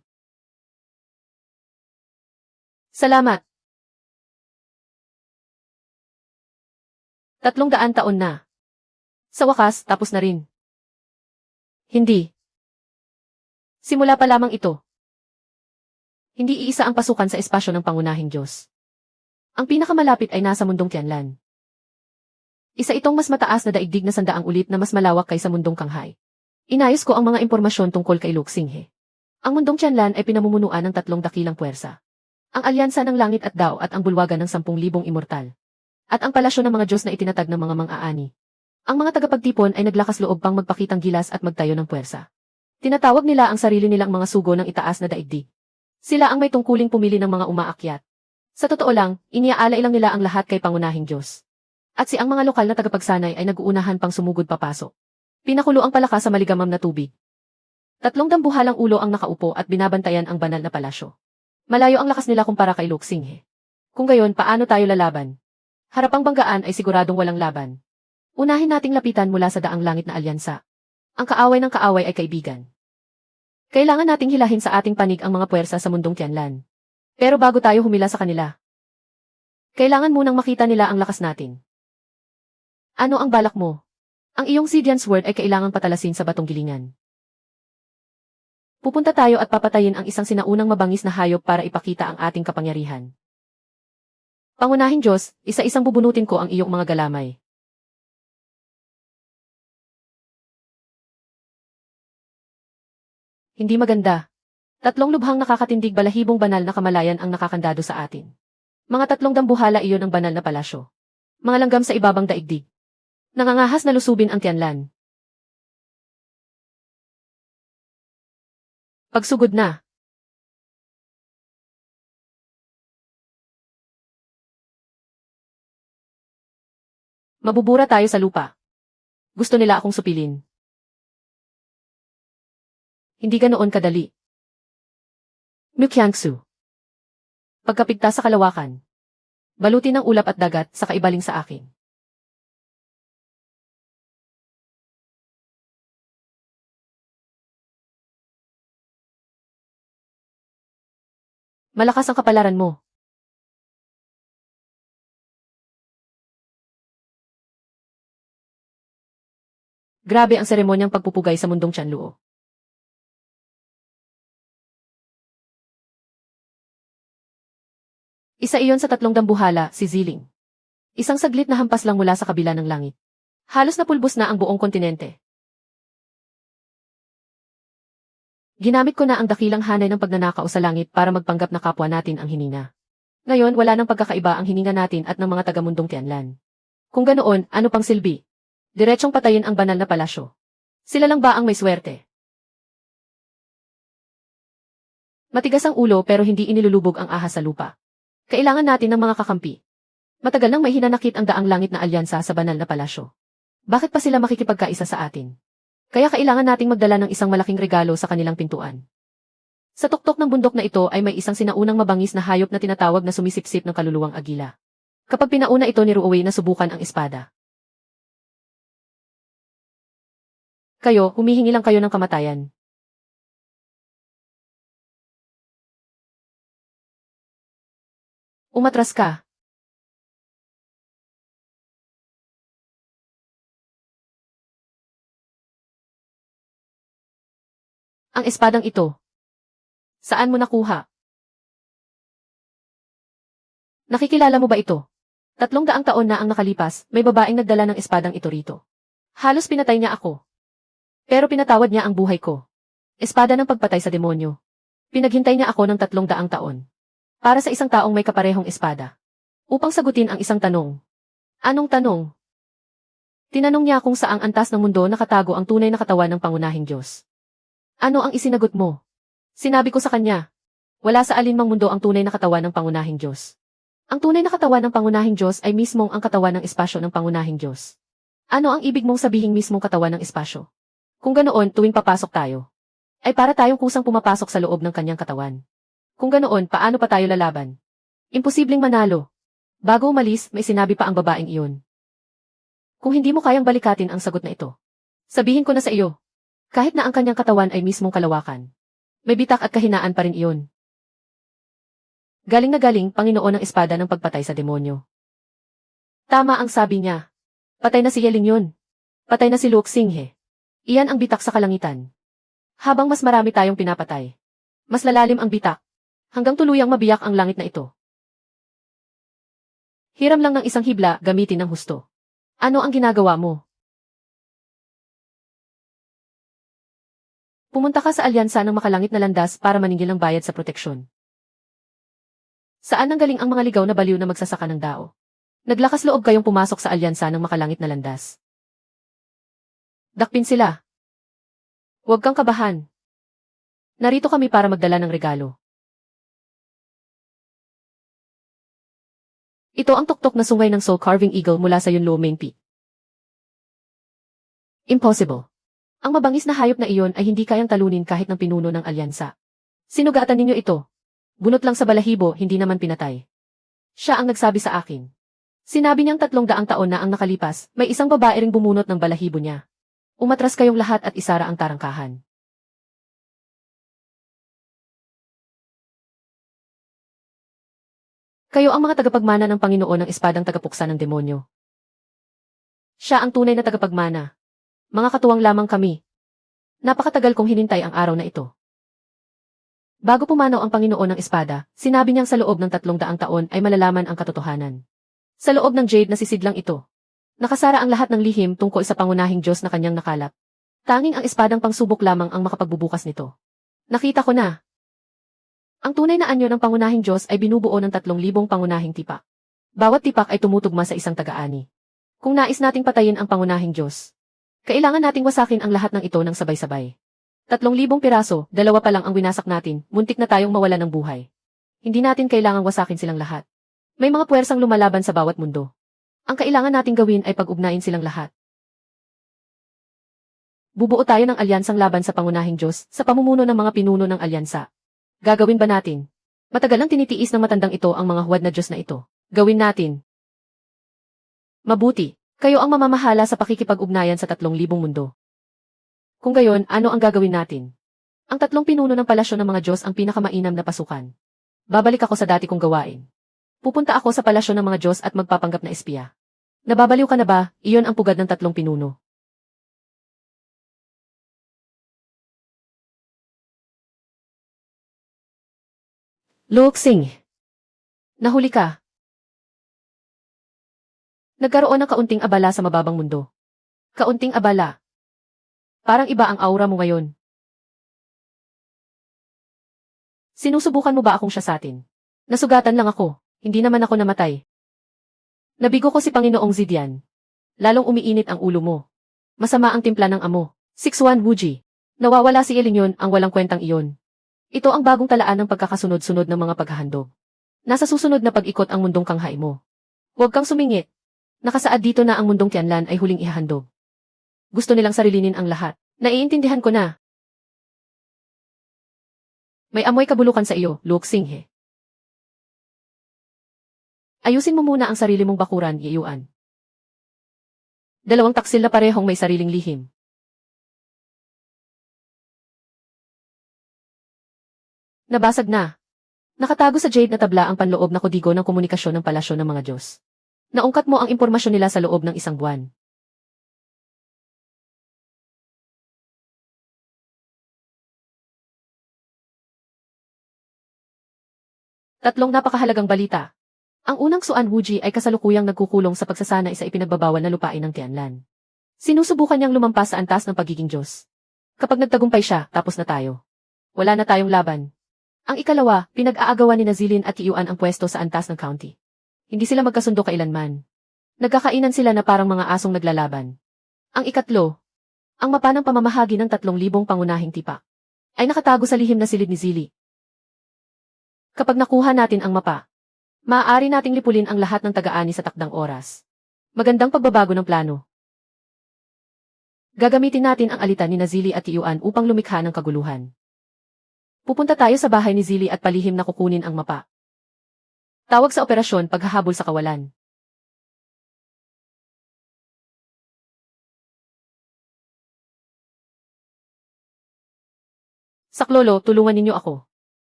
Salamat. 300 taon na. Sa wakas, tapos na rin. Hindi. Simula pa lamang ito. Hindi iisa ang pasukan sa espasyo ng pangunahing Diyos. Ang pinakamalapit ay nasa mundong Tianlan. Isa itong mas mataas na daigdig na 100 ulit na mas malawak kaysa mundong Kanghay. Inayos ko ang mga impormasyon tungkol kay Luxinghe. Ang mundong Tianlan ay pinamumunuan ng 3 dakilang puwersa. Ang alyansa ng langit at dao at ang bulwagan ng 10,000 immortal. At ang palasyo ng mga Diyos na itinatag ng mga mang-aani. Ang mga tagapagtipon ay naglakas loob pang magpakitang gilas at magtayo ng puwersa. Tinatawag nila ang sarili nilang mga sugo ng itaas na daigdig. Sila ang may tungkuling pumili ng mga umaakyat. Sa totoo lang, iniaalay lang nila ang lahat kay pangunahing Diyos. At si ang mga lokal na tagapagsanay ay nag-uunahan pang sumugod papasok. Pinakulo ang palaka sa maligamam na tubig. 3 dambuhalang ulo ang nakaupo at binabantayan ang banal na palasyo. Malayo ang lakas nila kumpara kay Luxinghe. Kung gayon, paano tayo lalaban? Harapang banggaan ay siguradong walang laban. Unahin nating lapitan mula sa daang langit na alyansa. Ang kaaway ng kaaway ay kaibigan. Kailangan nating hilahin sa ating panig ang mga puwersa sa mundong Tianlan. Pero bago tayo humila sa kanila, kailangan munang makita nila ang lakas natin. Ano ang balak mo? Ang iyong Xidian sword ay kailangang patalasin sa batong gilingan. Pupunta tayo at papatayin ang isang sinaunang mabangis na hayop para ipakita ang ating kapangyarihan. Pangunahing Diyos, isa-isang bubunutin ko ang iyong mga galamay. Hindi maganda. Tatlong lubhang nakakatindig balahibong banal na kamalayan ang nakakandado sa atin. Mga tatlong dambuhala iyon ang banal na palasyo. Mga langgam sa ibabang daigdig. Nangangahas na lusubin ang tiyanlan. Pagsugod na. Mabubura tayo sa lupa. Gusto nila akong supilin. Hindi ganoon kadali. Mukhyangsu. Pagkapigta sa kalawakan. Balutin ng ulap at dagat sa kaibaling sa akin. Malakas ang kapalaran mo. Grabe ang seremonyang pagpupugay sa mundong Tianluo. Isa iyon sa tatlong dambuhala, si Ziling. Isang saglit na hampas lang mula sa kabila ng langit. Halos napulbos na ang buong kontinente. Ginamit ko na ang dakilang hanay ng pagnanakaw sa langit para magpanggap na kapwa natin ang hininga. Ngayon wala nang pagkakaiba ang hininga natin at ng mga taga-mundong Tianlan. Kung ganoon, ano pang silbi? Diretsong patayin ang banal na palasyo. Sila lang ba ang may swerte? Matigas ang ulo pero hindi inilulubog ang ahas sa lupa. Kailangan natin ng mga kakampi. Matagal nang may hinanakit ang daang langit na alyansa sa banal na palasyo. Bakit pa sila makikipagkaisa sa atin? Kaya kailangan nating magdala ng isang malaking regalo sa kanilang pintuan. Sa tuktok ng bundok na ito ay may isang sinaunang mabangis na hayop na tinatawag na sumisipsip ng kaluluwang agila. Kapag pinauna ito ni Ruowei na subukan ang espada. Kayo, humihingi lang kayo ng kamatayan. Umatras ka. Ang espadang ito. Saan mo nakuha? Nakikilala mo ba ito? 300 taon na ang nakalipas, may babaeng nagdala ng espadang ito rito. Halos pinatay niya ako. Pero pinatawad niya ang buhay ko. Espada ng pagpatay sa demonyo. Pinaghintay niya ako ng 300 taon. Para sa isang taong may kaparehong espada. Upang sagutin ang isang tanong. Anong tanong? Tinanong niya kung saang antas ng mundo nakatago ang tunay na katawan ng pangunahing Diyos. Ano ang isinagot mo? Sinabi ko sa kanya. Wala sa alinmang mundo ang tunay na katawan ng pangunahing Diyos. Ang tunay na katawan ng pangunahing Diyos ay mismong ang katawan ng espasyo ng pangunahing Diyos. Ano ang ibig mong sabihing mismong katawan ng espasyo? Kung ganoon tuwing papasok tayo, ay para tayong kusang pumapasok sa loob ng kanyang katawan. Kung ganoon, paano pa tayo lalaban? Imposibleng manalo. Bago umalis, may sinabi pa ang babaeng iyon. Kung hindi mo kayang balikatin ang sagot na ito, sabihin ko na sa iyo, kahit na ang kanyang katawan ay mismong kalawakan, may bitak at kahinaan pa rin iyon. Galing na galing, Panginoon ng espada ng pagpatay sa demonyo. Tama ang sabi niya. Patay na si Yeling yun. Patay na si Luke Xinghe. Iyan ang bitak sa kalangitan. Habang mas marami tayong pinapatay, mas lalalim ang bitak. Hanggang tuluyang mabiyak ang langit na ito. Hiram lang ng isang hibla, gamitin ng husto. Ano ang ginagawa mo? Pumunta ka sa alyansa ng makalangit na landas para maningil ng bayad sa proteksyon. Saan nanggaling ang mga ligaw na baliw na magsasaka ng dao? Naglakas loob kayong pumasok sa alyansa ng makalangit na landas. Dakpin sila. Huwag kang kabahan. Narito kami para magdala ng regalo. Ito ang tuktok na sungay ng soul carving eagle mula sa Yunluo Main Peak. Impossible. Ang mabangis na hayop na iyon ay hindi kayang talunin kahit ng pinuno ng alyansa. Sinugatan ninyo ito. Bunot lang sa balahibo, hindi naman pinatay. Siya ang nagsabi sa akin. Sinabi niyang 300 taon na ang nakalipas, may isang babae ring bumunot ng balahibo niya. Umatras kayong lahat at isara ang tarangkahan. Kayo ang mga tagapagmana ng Panginoon ng espadang tagapuksa ng demonyo. Siya ang tunay na tagapagmana. Mga katuwang lamang kami. Napakatagal kong hinintay ang araw na ito. Bago pumanaw ang Panginoon ng espada, sinabi niyang sa loob ng 300 taon ay malalaman ang katotohanan. Sa loob ng jade na sisidlang ito, nakasara ang lahat ng lihim tungkol sa pangunahing Diyos na kanyang nakalap. Tanging ang espadang pangsubok lamang ang makapagbubukas nito. Nakita ko na. Ang tunay na anyo ng pangunahing Diyos ay binubuo ng 3,000 pangunahing tipak. Bawat tipak ay tumutugma sa isang tagaani. Kung nais nating patayin ang pangunahing Diyos, kailangan nating wasakin ang lahat ng ito ng sabay-sabay. 3,000 piraso, 2 pa lang ang winasak natin, muntik na tayong mawala ng buhay. Hindi natin kailangang wasakin silang lahat. May mga puwersang lumalaban sa bawat mundo. Ang kailangan nating gawin ay pag-ugnayin silang lahat. Bubuo tayo ng alyansang laban sa pangunahing Diyos sa pamumuno ng mga pinuno ng alyansa. Gagawin ba natin? Matagal lang tinitiis ng matandang ito ang mga huwad na Diyos na ito. Gawin natin. Mabuti, kayo ang mamamahala sa pakikipag-ugnayan sa 3,000 mundo. Kung gayon, ano ang gagawin natin? Ang 3 pinuno ng palasyo ng mga Diyos ang pinakamainam na pasukan. Babalik ako sa dati kong gawain. Pupunta ako sa palasyo ng mga Diyos at magpapanggap na espiya. Nababaliw ka na ba? Iyon ang pugad ng 3 pinuno. Luoxing. Nahuli ka. Nagkaroon ng kaunting abala sa mababang mundo. Kaunting abala. Parang iba ang aura mo ngayon. Sinusubukan mo ba akong siyasatin? Nasugatan lang ako, hindi naman ako namatay. Nabigo ko si Panginoong Zidian. Lalong umiinit ang ulo mo. Masama ang timpla ng amo. 6-1 Wuji. Nawawala si Elinyon ang walang kwentang iyon. Ito ang bagong talaan ng pagkakasunod-sunod ng mga paghahandog. Nasa susunod na pag-ikot ang mundong kanghay mo. Huwag kang sumingit. Nakasaad dito na ang mundong Tianlan ay huling ihahandog. Gusto nilang sarilinin ang lahat. Naiintindihan ko na. May amoy kabulukan sa iyo, Luoxing he. Ayusin mo muna ang sarili mong bakuran, Yeyuan. 2 taksil na parehong may sariling lihim. Nabasag na. Nakatago sa jade na tabla ang panloob na kodigo ng komunikasyon ng palasyo ng mga Diyos. Naungkat mo ang impormasyon nila sa loob ng 1 buwan. Tatlong napakahalagang balita. Ang unang Suan Wuji ay kasalukuyang nagkukulong sa pagsasanay sa ipinagbabawal na lupain ng Tianlan. Sinusubukan niyang lumampas sa antas ng pagiging Diyos. Kapag nagtagumpay siya, tapos na tayo. Wala na tayong laban. Ang ikalawa, pinag-aagawan ni Nazilin at Tiyuan ang pwesto sa antas ng county. Hindi sila magkasundo kailanman. Nagkakainan sila na parang mga asong naglalaban. Ang ikatlo, ang mapa ng pamamahagi ng 3,000 pangunahing tipak ay nakatago sa lihim na silid ni Zili. Kapag nakuha natin ang mapa, maaari nating lipulin ang lahat ng taga-ani sa takdang oras. Magandang pagbabago ng plano. Gagamitin natin ang alitan ni Nazili at Tiyuan upang lumikha ng kaguluhan. Pupunta tayo sa bahay ni Zili at palihim na kukunin ang mapa. Tawag sa operasyon paghahabol sa kawalan. Saklolo, tulungan ninyo ako.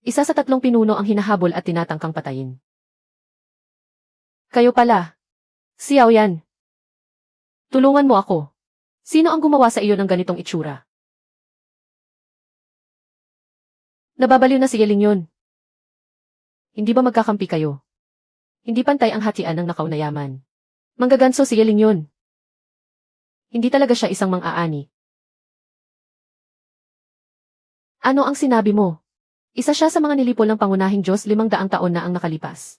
Isa sa 3 pinuno ang hinahabol at tinatangkang patayin. Kayo pala. Xiao Yan. Tulungan mo ako. Sino ang gumawa sa iyo ng ganitong itsura? Nababaliw na si Yeling yun. Hindi ba magkakampi kayo? Hindi pantay ang hatian ng nakaw na yaman. Manggaganso si Yeling yun. Hindi talaga siya isang mang-aani. Ano ang sinabi mo? Isa siya sa mga nilipol ng pangunahing Diyos 500 taon na ang nakalipas.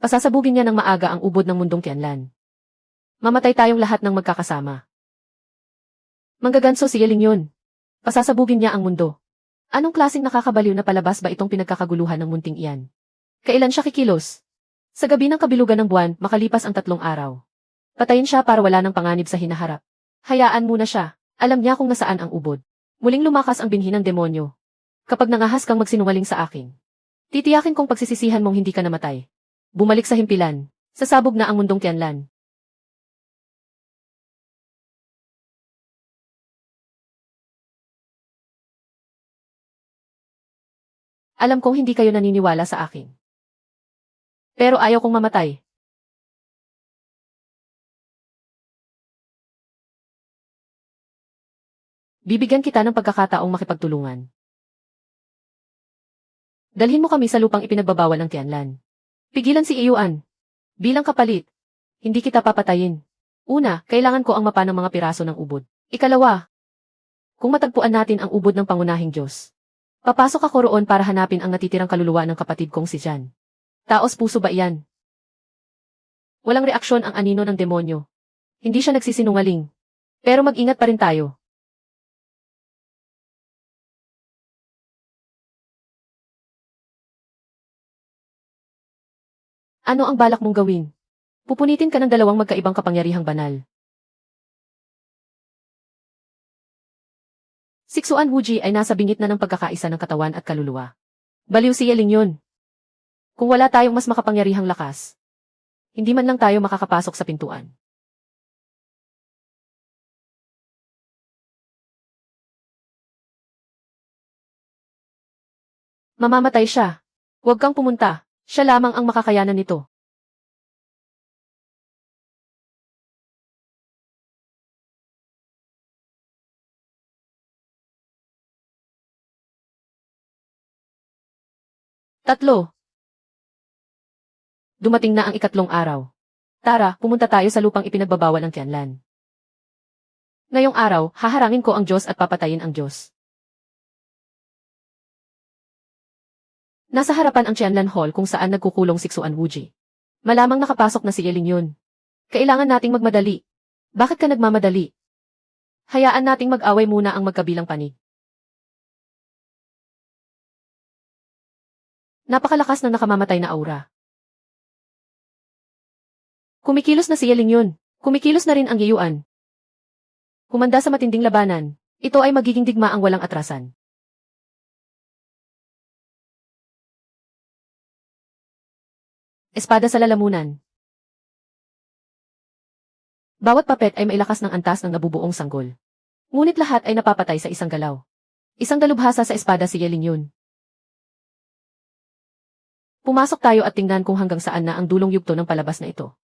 Pasasabugin niya ng maaga ang ubod ng mundong Tianlan. Mamatay tayong lahat ng magkakasama. Manggaganso si Yeling yun. Pasasabugin niya ang mundo. Anong klaseng nakakabaliw na palabas ba itong pinagkakaguluhan ng munting iyan? Kailan siya kikilos? Sa gabi ng kabilugan ng buwan, makalipas ang 3 araw. Patayin siya para wala ng panganib sa hinaharap. Hayaan muna siya. Alam niya kung nasaan ang ubod. Muling lumakas ang binhi ng demonyo. Kapag nangahas kang magsinungaling sa akin, titiyakin kong pagsisisihan mong hindi ka namatay. Bumalik sa himpilan. Sasabog na ang mundong Tianlan. Alam kong hindi kayo naniniwala sa akin. Pero ayaw kong mamatay. Bibigyan kita ng pagkakataong makipagtulungan. Dalhin mo kami sa lupang ipinagbabawal ng Tianlan. Pigilan si Iyuan. Bilang kapalit, hindi kita papatayin. Una, kailangan ko ang mapa ng mga piraso ng ubod. Ikalawa, kung matagpuan natin ang ubod ng pangunahing Diyos, papasok ako roon para hanapin ang natitirang kaluluwa ng kapatid kong si Jan. Taos puso ba iyan? Walang reaksyon ang anino ng demonyo. Hindi siya nagsisinungaling. Pero mag-ingat pa rin tayo. Ano ang balak mong gawin? Pupunitin ka ng dalawang magkaibang kapangyarihang banal. Si Xuan Wuji ay nasa bingit na ng pagkakaisa ng katawan at kaluluwa. Baliw si Yeling yun. Kung wala tayong mas makapangyarihang lakas, hindi man lang tayo makakapasok sa pintuan. Mamamatay siya. Huwag kang pumunta. Siya lamang ang makakayanan nito. Tatlo. Dumating na ang ikatlong araw. Tara, pumunta tayo sa lupang ipinagbabawal ng Tianlan. Ngayong araw, haharangin ko ang Diyos at papatayin ang Diyos. Nasa harapan ang Tianlan Hall kung saan nagkukulong si Xuan Wuji. Malamang nakapasok na si Yeling yun. Kailangan nating magmadali. Bakit ka nagmamadali? Hayaan nating mag-away muna ang magkabilang panig. Napakalakas ng nakamamatay na aura. Kumikilos na si Yeling yun. Kumikilos na rin ang Yiyuan. Kumanda sa matinding labanan. Ito ay magiging digmaang walang atrasan. Espada sa lalamunan. Bawat papet ay mailakas ng antas ng nabubuong sanggol. Ngunit lahat ay napapatay sa isang galaw. Isang dalubhasa sa espada si Yeling yun. Pumasok tayo at tingnan kung hanggang saan na ang dulong yugto ng palabas na ito.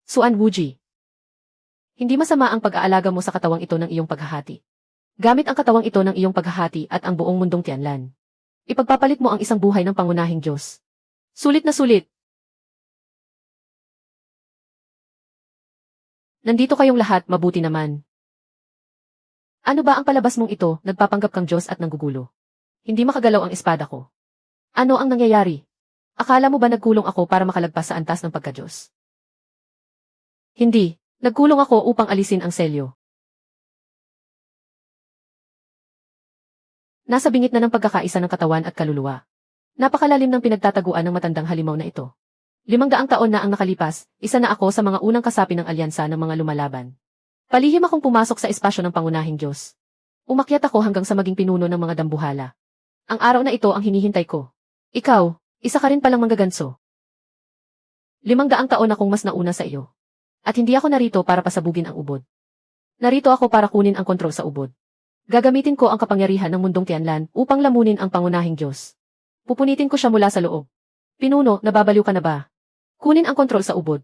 Xuan Wuji. Hindi masama ang pag-aalaga mo sa katawang ito ng iyong paghahati. Gamit ang katawang ito ng iyong paghahati at ang buong mundong Tianlan. Ipagpapalit mo ang isang buhay ng pangunahing Diyos. Sulit na sulit. Nandito kayong lahat, mabuti naman. Ano ba ang palabas mong ito, nagpapanggap kang Diyos at nanggugulo? Hindi makagalaw ang espada ko. Ano ang nangyayari? Akala mo ba nagkulong ako para makalagpas sa antas ng pagka-Diyos? Hindi, nagkulong ako upang alisin ang selyo. Nasa bingit na ng pagkakaisa ng katawan at kaluluwa. Napakalalim ng pinagtataguan ng matandang halimaw na ito. 500 taon na ang nakalipas, isa na ako sa mga unang kasapi ng alyansa ng mga lumalaban. Palihim akong pumasok sa espasyo ng pangunahing Diyos. Umakyat ako hanggang sa maging pinuno ng mga dambuhala. Ang araw na ito ang hinihintay ko. Ikaw, isa ka rin palang manggaganso. 500 taon akong mas nauna sa iyo. At hindi ako narito para pasabugin ang ubod. Narito ako para kunin ang kontrol sa ubod. Gagamitin ko ang kapangyarihan ng mundong Tianlan upang lamunin ang pangunahing Diyos. Pupunitin ko siya mula sa loob. Pinuno, nababaliw ka na ba? Kunin ang kontrol sa ubod.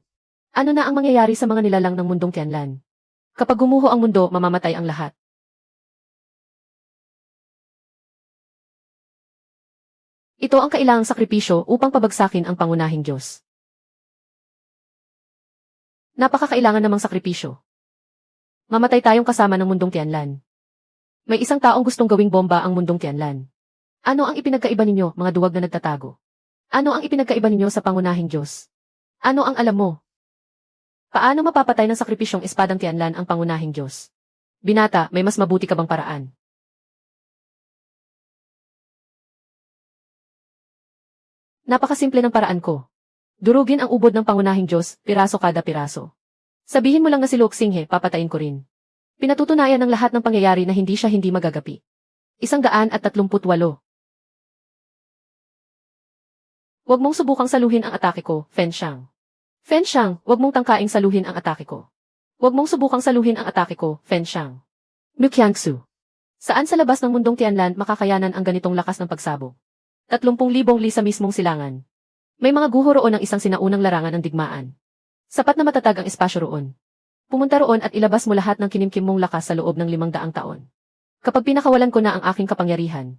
Ano na ang mangyayari sa mga nilalang ng mundong Tianlan? Kapag gumuho ang mundo, mamamatay ang lahat. Ito ang kailangang sakripisyo upang pabagsakin ang pangunahing Diyos. Napakakailangan namang sakripisyo. Mamatay tayong kasama ng mundong Tianlan. May isang taong gustong gawing bomba ang mundong Tianlan. Ano ang ipinagkaiba ninyo, mga duwag na nagtatago? Ano ang ipinagkaiba ninyo sa pangunahing Diyos? Ano ang alam mo? Paano mapapatay ng sakripisyong espadang Tianlan ang pangunahing Diyos? Binata, may mas mabuti ka bang paraan? Napakasimple ng paraan ko. Durugin ang ubod ng pangunahing Diyos, piraso kada piraso. Sabihin mo lang na si Luoxinghe, papatayin ko rin. Pinatutunayan ng lahat ng pangyayari na hindi siya hindi magagapi. 138. Huwag mong subukang saluhin ang atake ko, Fen Xiang. Fen Xiang, huwag mong tangkaing saluhin ang atake ko. Huwag mong subukang saluhin ang atake ko, Fen Xiang. Mu Qiangsu. Saan sa labas ng mundong Tianlan makakayanan ang ganitong lakas ng pagsabog? 30,000 li sa mismong silangan. May mga guho roon ng isang sinaunang larangan ng digmaan. Sapat na matatag ang espasyo roon. Pumunta roon at ilabas mo lahat ng kinimkim mong lakas sa loob ng 500 taon. Kapag pinakawalan ko na ang aking kapangyarihan,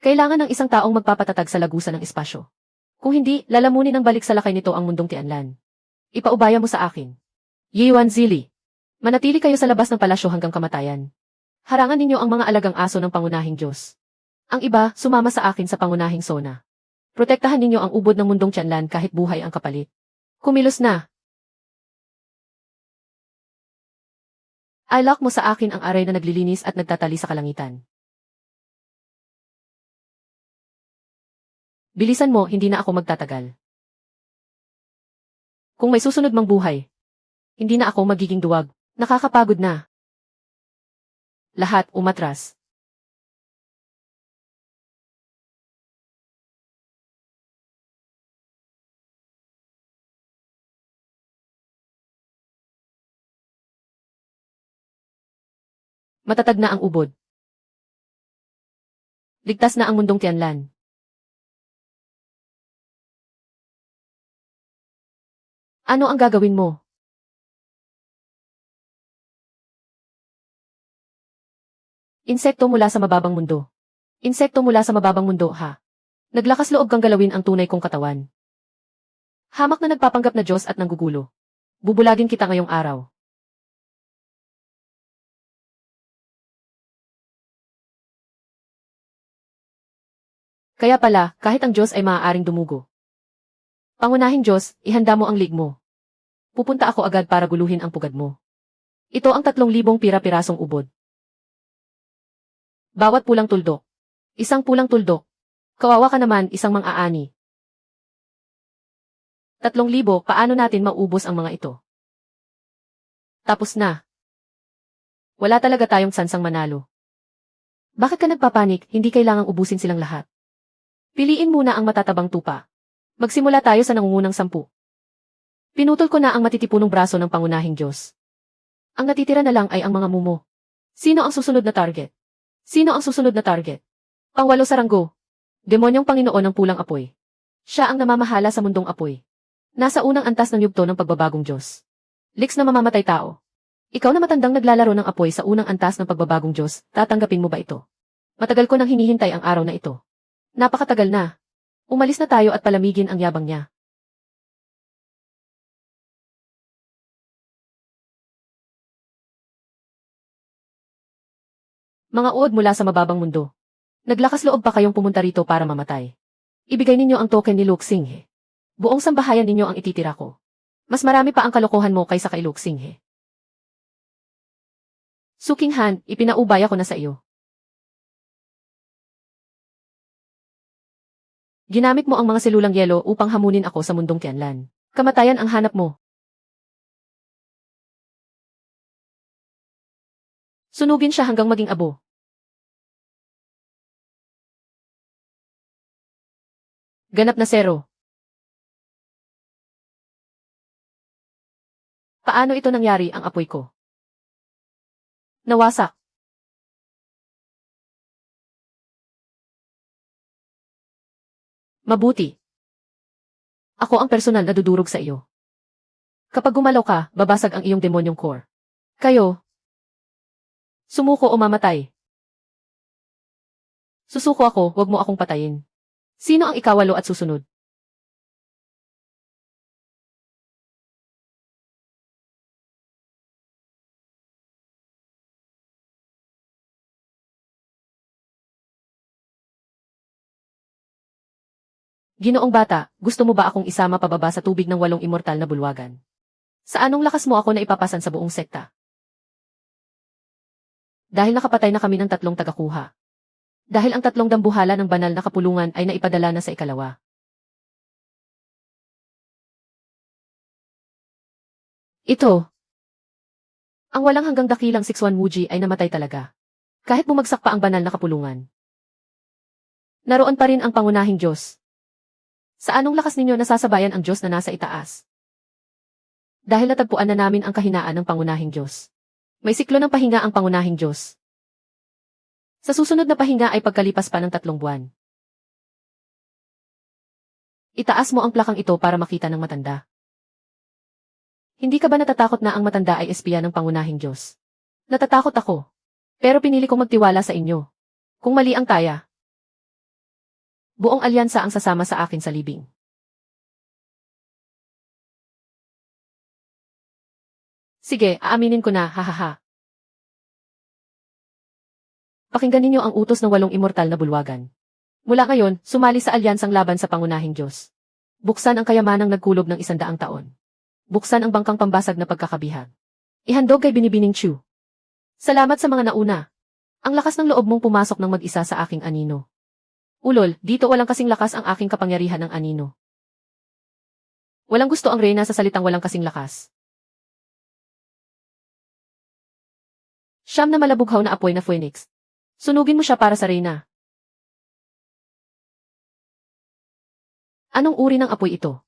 kailangan ng isang taong magpapatatag sa lagusan ng espasyo. Kung hindi, lalamunin ng balik sa lakay nito ang mundong Tianlan. Ipaubaya mo sa akin. Yuan Zili. Manatili kayo sa labas ng palasyo hanggang kamatayan. Harangan ninyo ang mga alagang aso ng pangunahing Diyos. Ang iba, sumama sa akin sa pangunahing zona. Protektahan ninyo ang ubod ng mundong Tianlan kahit buhay ang kapalit. Kumilos na. Ilok mo sa akin ang aray na naglilinis at nagtatali sa kalangitan. Bilisan mo, hindi na ako magtatagal. Kung may susunod mang buhay, hindi na ako magiging duwag. Nakakapagod na. Lahat umatras. Matatag na ang ubod. Ligtas na ang mundong Tianlan. Ano ang gagawin mo? Insekto mula sa mababang mundo. Insekto mula sa mababang mundo, ha? Naglakas loob kang galawin ang tunay kong katawan. Hamak na nagpapanggap na Diyos at nanggugulo. Bubulagin kita ngayong araw. Kaya pala, kahit ang Diyos ay maaaring dumugo. Pangunahing Diyos, ihanda mo ang lig mo. Pupunta ako agad para guluhin ang pugad mo. Ito ang 3,000 pira-pirasong ubod. Bawat pulang tuldok. Isang pulang tuldok. Kawawa ka naman, isang mang-aani. 3,000, paano natin maubos ang mga ito? Tapos na. Wala talaga tayong tsansang manalo. Bakit ka nagpapanik, hindi kailangang ubusin silang lahat? Piliin muna ang matatabang tupa. Magsimula tayo sa nangungunang 10. Pinutol ko na ang matitipunong braso ng pangunahing Diyos. Ang natitira na lang ay ang mga mumo. Sino ang susunod na target? Sino ang susunod na target? Pangwalo sa ranggo. Demonyong Panginoon ng pulang apoy. Siya ang namamahala sa mundong apoy. Nasa unang antas ng yugto ng pagbabagong Diyos. Liks na mamamatay tao. Ikaw na matandang naglalaro ng apoy sa unang antas ng pagbabagong Diyos, tatanggapin mo ba ito? Matagal ko nang hinihintay ang araw na ito. Napakatagal na. Umalis na tayo at palamigin ang yabang niya. Mga uod mula sa mababang mundo. Naglakas loob pa kayong pumunta rito para mamatay. Ibigay ninyo ang token ni Luxinghe. Buong sambahayan ninyo ang ititira ko. Mas marami pa ang kalokohan mo kaysa kay Luxinghe. Suking Han, ipinaubaya ko na sa iyo. Ginamit mo ang mga selulang yelo upang hamunin ako sa mundong Tianlan. Kamatayan ang hanap mo. Sunugin siya hanggang maging abo. Ganap na 0. Paano ito nangyari ang apoy ko? Nawasak. Mabuti. Ako ang personal na dudurog sa iyo. Kapag gumalaw ka, babasag ang iyong demonyong core. Kayo. Sumuko o mamatay. Susuko ako, wag mo akong patayin. Sino ang ikawalo at susunod? Ginoong bata, gusto mo ba akong isama pababa sa tubig ng 8 immortal na bulwagan? Sa anong lakas mo ako na ipapasan sa buong sekta? Dahil nakapatay na kami ng 3 tagakuha. Dahil ang 3 dambuhala ng banal na kapulungan ay naipadala na sa ikalawa. Ito. Ang walang hanggang dakilang 6-1 Wuji ay namatay talaga. Kahit bumagsak pa ang banal na kapulungan. Naroon pa rin ang pangunahing Diyos. Sa anong lakas ninyo nasasabayan ang Diyos na nasa itaas? Dahil natagpuan na namin ang kahinaan ng pangunahing Diyos. May siklo ng pahinga ang pangunahing Diyos. Sa susunod na pahinga ay pagkalipas pa ng 3 buwan. Itaas mo ang plakang ito para makita ng matanda. Hindi ka ba natatakot na ang matanda ay espiya ng pangunahing Diyos? Natatakot ako. Pero pinili kong magtiwala sa inyo. Kung mali ang taya, buong alyansa ang sasama sa akin sa libing. Sige, aaminin ko na, hahaha. Pakinggan ninyo ang utos ng 8 immortal na bulwagan. Mula ngayon, sumali sa alyansang laban sa pangunahing Diyos. Buksan ang kayamanang nagkulob ng 100 taon. Buksan ang bangkang pambasag na pagkakabihag. Ihandog kay Binibining Chu. Salamat sa mga nauna. Ang lakas ng loob mong pumasok ng mag-isa sa aking anino. Ulol, dito walang kasing lakas ang aking kapangyarihan ng anino. Walang gusto ang reyna sa salitang walang kasing lakas. Siyam na malabughaw na apoy na phoenix. Sunugin mo siya para sa reyna. Anong uri ng apoy ito?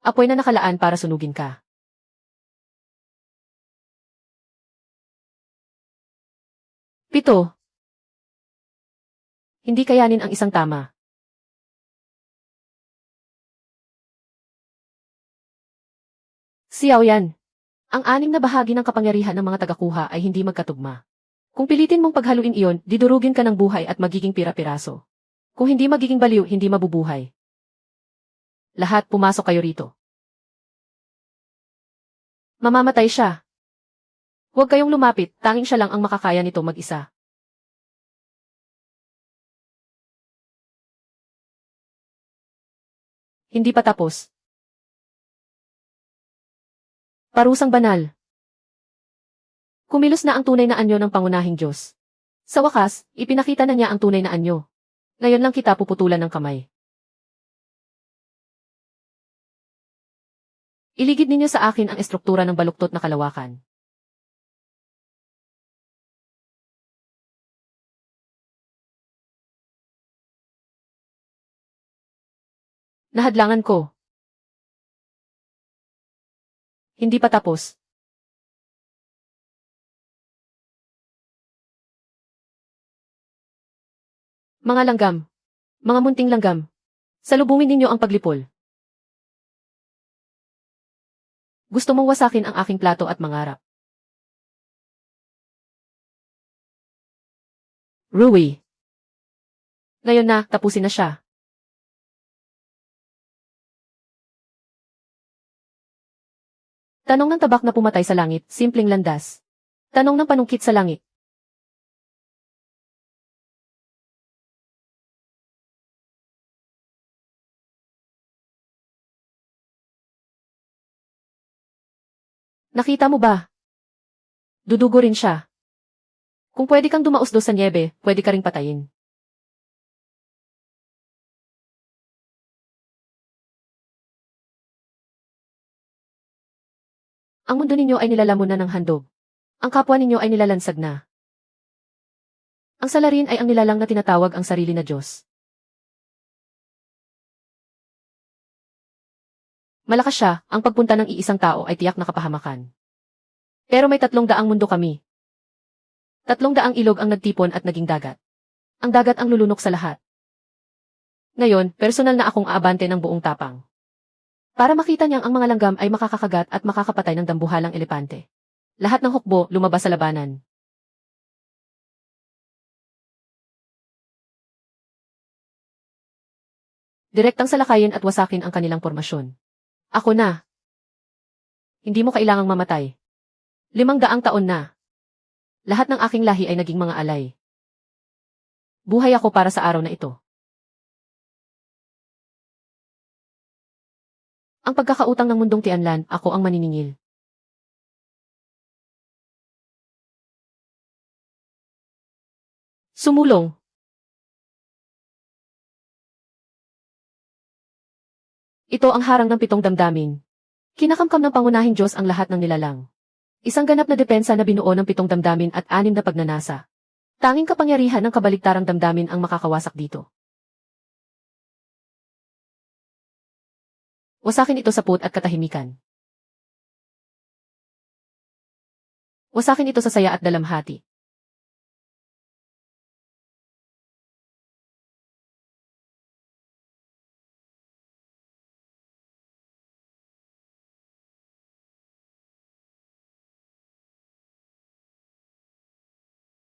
Apoy na nakalaan para sunugin ka. Pito. Hindi kayanin ang isang tama. Siyaw yan. Ang 6 na bahagi ng kapangyarihan ng mga tagakuha ay hindi magkatugma. Kung pilitin mong paghaluin iyon, didurugin ka ng buhay at magiging pira-piraso. Kung hindi magiging baliw, hindi mabubuhay. Lahat pumasok kayo rito. Mamamatay siya. Huwag kayong lumapit, tanging siya lang ang makakaya nito mag-isa. Hindi pa tapos. Parusang banal. Kumilos na ang tunay na anyo ng pangunahing Diyos. Sa wakas, ipinakita na niya ang tunay na anyo. Ngayon lang kita puputulan ng kamay. Iligid ninyo sa akin ang estruktura ng baluktot na kalawakan. Nahadlangan ko. Hindi pa tapos. Mga langgam. Mga munting langgam. Salubungin ninyo ang paglipol. Gusto mong wasakin ang aking plato at mangarap. Rui. Ngayon na, tapusin na siya. Tanong ng tabak na pumatay sa langit, simpleng landas. Tanong ng panungkit sa langit. Nakita mo ba? Dudugo rin siya. Kung pwede kang dumausdos sa niebe, pwede ka ring patayin. Ang mundo ninyo ay nilalamon na ng handog. Ang kapwa ninyo ay nilalansag na. Ang salarin ay ang nilalang na tinatawag ang sarili na Diyos. Malakas siya, ang pagpunta ng iisang tao ay tiyak na kapahamakan. Pero may 300 mundo kami. 300 ilog ang nagtipon at naging dagat. Ang dagat ang lulunok sa lahat. Ngayon, personal na akong aabante ng buong tapang. Para makita niyang ang mga langgam ay makakakagat at makakapatay ng dambuhalang elepante. Lahat ng hukbo lumabas sa labanan. Direktang salakayin at wasakin ang kanilang pormasyon. Ako na. Hindi mo kailangang mamatay. 500 taon na. Lahat ng aking lahi ay naging mga alay. Buhay ako para sa araw na ito. Ang pagkakautang ng mundong Tianlan, ako ang maniningil. Sumulong. Ito ang harang ng 7 damdamin. Kinakamkam ng pangunahing Diyos ang lahat ng nilalang. Isang ganap na depensa na binuo ng 7 damdamin at 6 na pagnanasa. Tanging kapangyarihan ng kabaligtarang damdamin ang makakawasak dito. Wasakin ito sa put at katahimikan. Wasakin ito sa saya at dalamhati.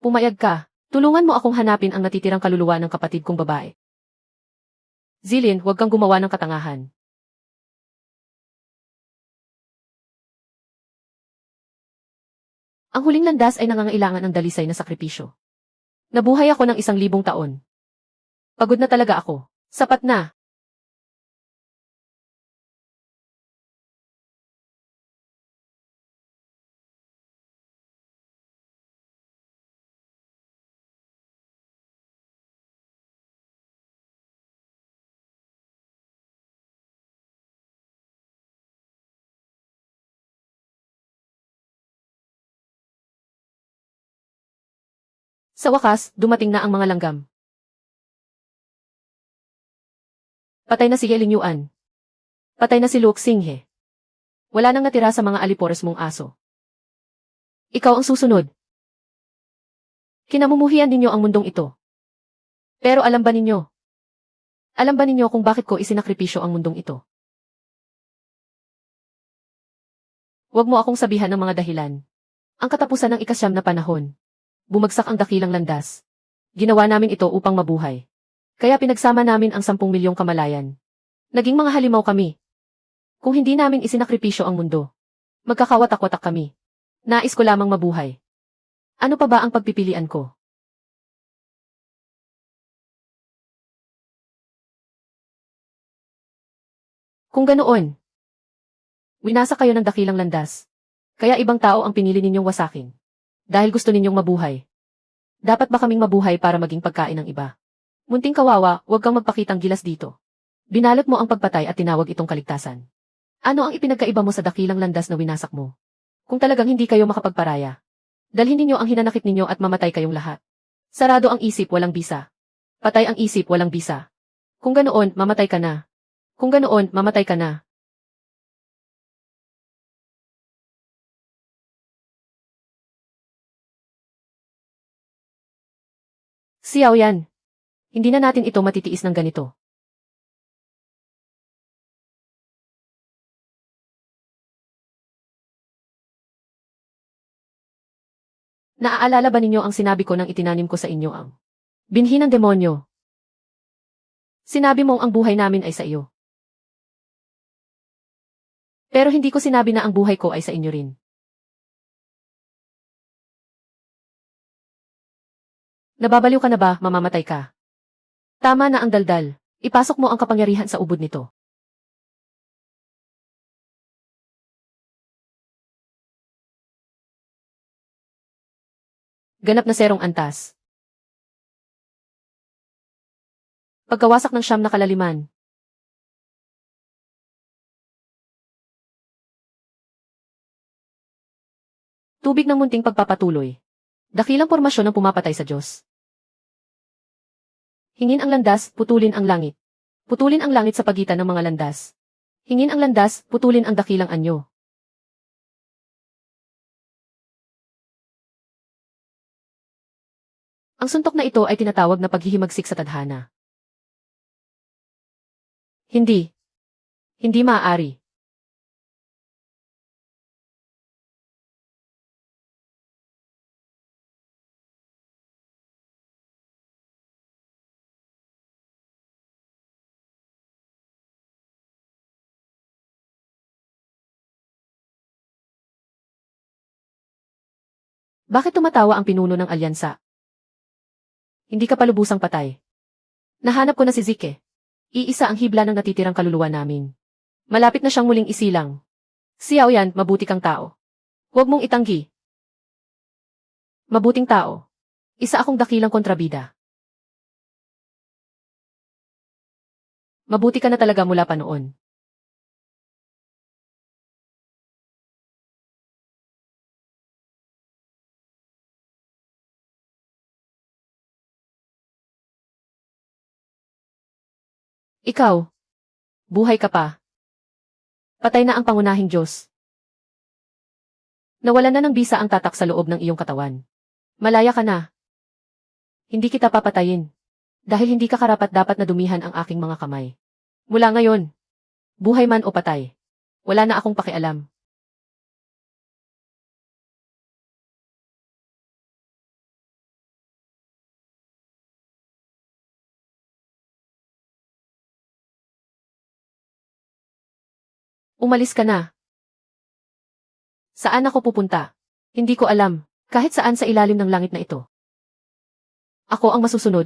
Pumayag ka. Tulungan mo akong hanapin ang natitirang kaluluwa ng kapatid kong babae. Zilin, huwag kang gumawa ng katangahan. Ang huling landas ay nangangailangan ng dalisay na sakripisyo. Nabuhay ako ng 1,000 taon. Pagod na talaga ako. Sapat na. Sa wakas, dumating na ang mga langgam. Patay na si He Lingyuan. Patay na si Luke Xinghe. Wala nang natira sa mga alipores mong aso. Ikaw ang susunod. Kinamumuhian ninyo ang mundong ito. Pero alam ba ninyo? Alam ba ninyo kung bakit ko isinakripisyo ang mundong ito? Huwag mo akong sabihan ng mga dahilan. Ang katapusan ng 9 na panahon. Bumagsak ang dakilang landas. Ginawa namin ito upang mabuhay. Kaya pinagsama namin ang 10 milyong kamalayan. Naging mga halimaw kami. Kung hindi namin isinakripisyo ang mundo, magkakawatak-watak kami. Nais ko lamang mabuhay. Ano pa ba ang pagpipilian ko? Kung ganoon, winasa kayo ng dakilang landas. Kaya ibang tao ang pinili ninyong wasakin. Dahil gusto ninyong mabuhay. Dapat ba kaming mabuhay para maging pagkain ng iba? Munting kawawa, huwag kang magpakitang gilas dito. Binalot mo ang pagpatay at tinawag itong kaligtasan. Ano ang ipinagkaiba mo sa dakilang landas na winasak mo? Kung talagang hindi kayo makapagparaya, dalhin ninyo ang hinanakit ninyo at mamatay kayong lahat. Sarado ang isip, walang bisa. Patay ang isip, walang bisa. Kung ganoon, mamatay ka na. Kung ganoon, mamatay ka na. Xiao Yan. Hindi na natin ito matitiis ng ganito. Naaalala ba ninyo ang sinabi ko nang itinanim ko sa inyo ang binhi ng demonyo? Sinabi mong ang buhay namin ay sa iyo. Pero hindi ko sinabi na ang buhay ko ay sa inyo rin. Nababaliw ka na ba, mamamatay ka? Tama na ang daldal. Ipasok mo ang kapangyarihan sa ubod nito. Ganap na serong antas. Pagkawasak ng 9 na kalaliman. Tubig ng munting pagpapatuloy. Dakilang pormasyon ang pumapatay sa Diyos. Hingin ang landas, putulin ang langit. Putulin ang langit sa pagitan ng mga landas. Hingin ang landas, putulin ang dakilang anyo. Ang suntok na ito ay tinatawag na paghihimagsik sa tadhana. Hindi. Hindi maaari. Bakit tumatawa ang pinuno ng alyansa? Hindi ka palubusang patay. Nahanap ko na si Zike. Iisa ang hibla ng natitirang kaluluwa namin. Malapit na siyang muling isilang. Xiao Yan, mabuti kang tao. Huwag mong itanggi. Mabuting tao. Isa akong dakilang kontrabida. Mabuti ka na talaga mula pa noon. Ikaw. Buhay ka pa. Patay na ang pangunahing Diyos. Nawalan na ng bisa ang tatak sa loob ng iyong katawan. Malaya ka na. Hindi kita papatayin. Dahil hindi ka karapat-dapat na dumihan ang aking mga kamay. Mula ngayon, buhay man o patay, wala na akong pakialam. Umalis ka na. Saan ako pupunta? Hindi ko alam. Kahit saan sa ilalim ng langit na ito. Ako ang masusunod.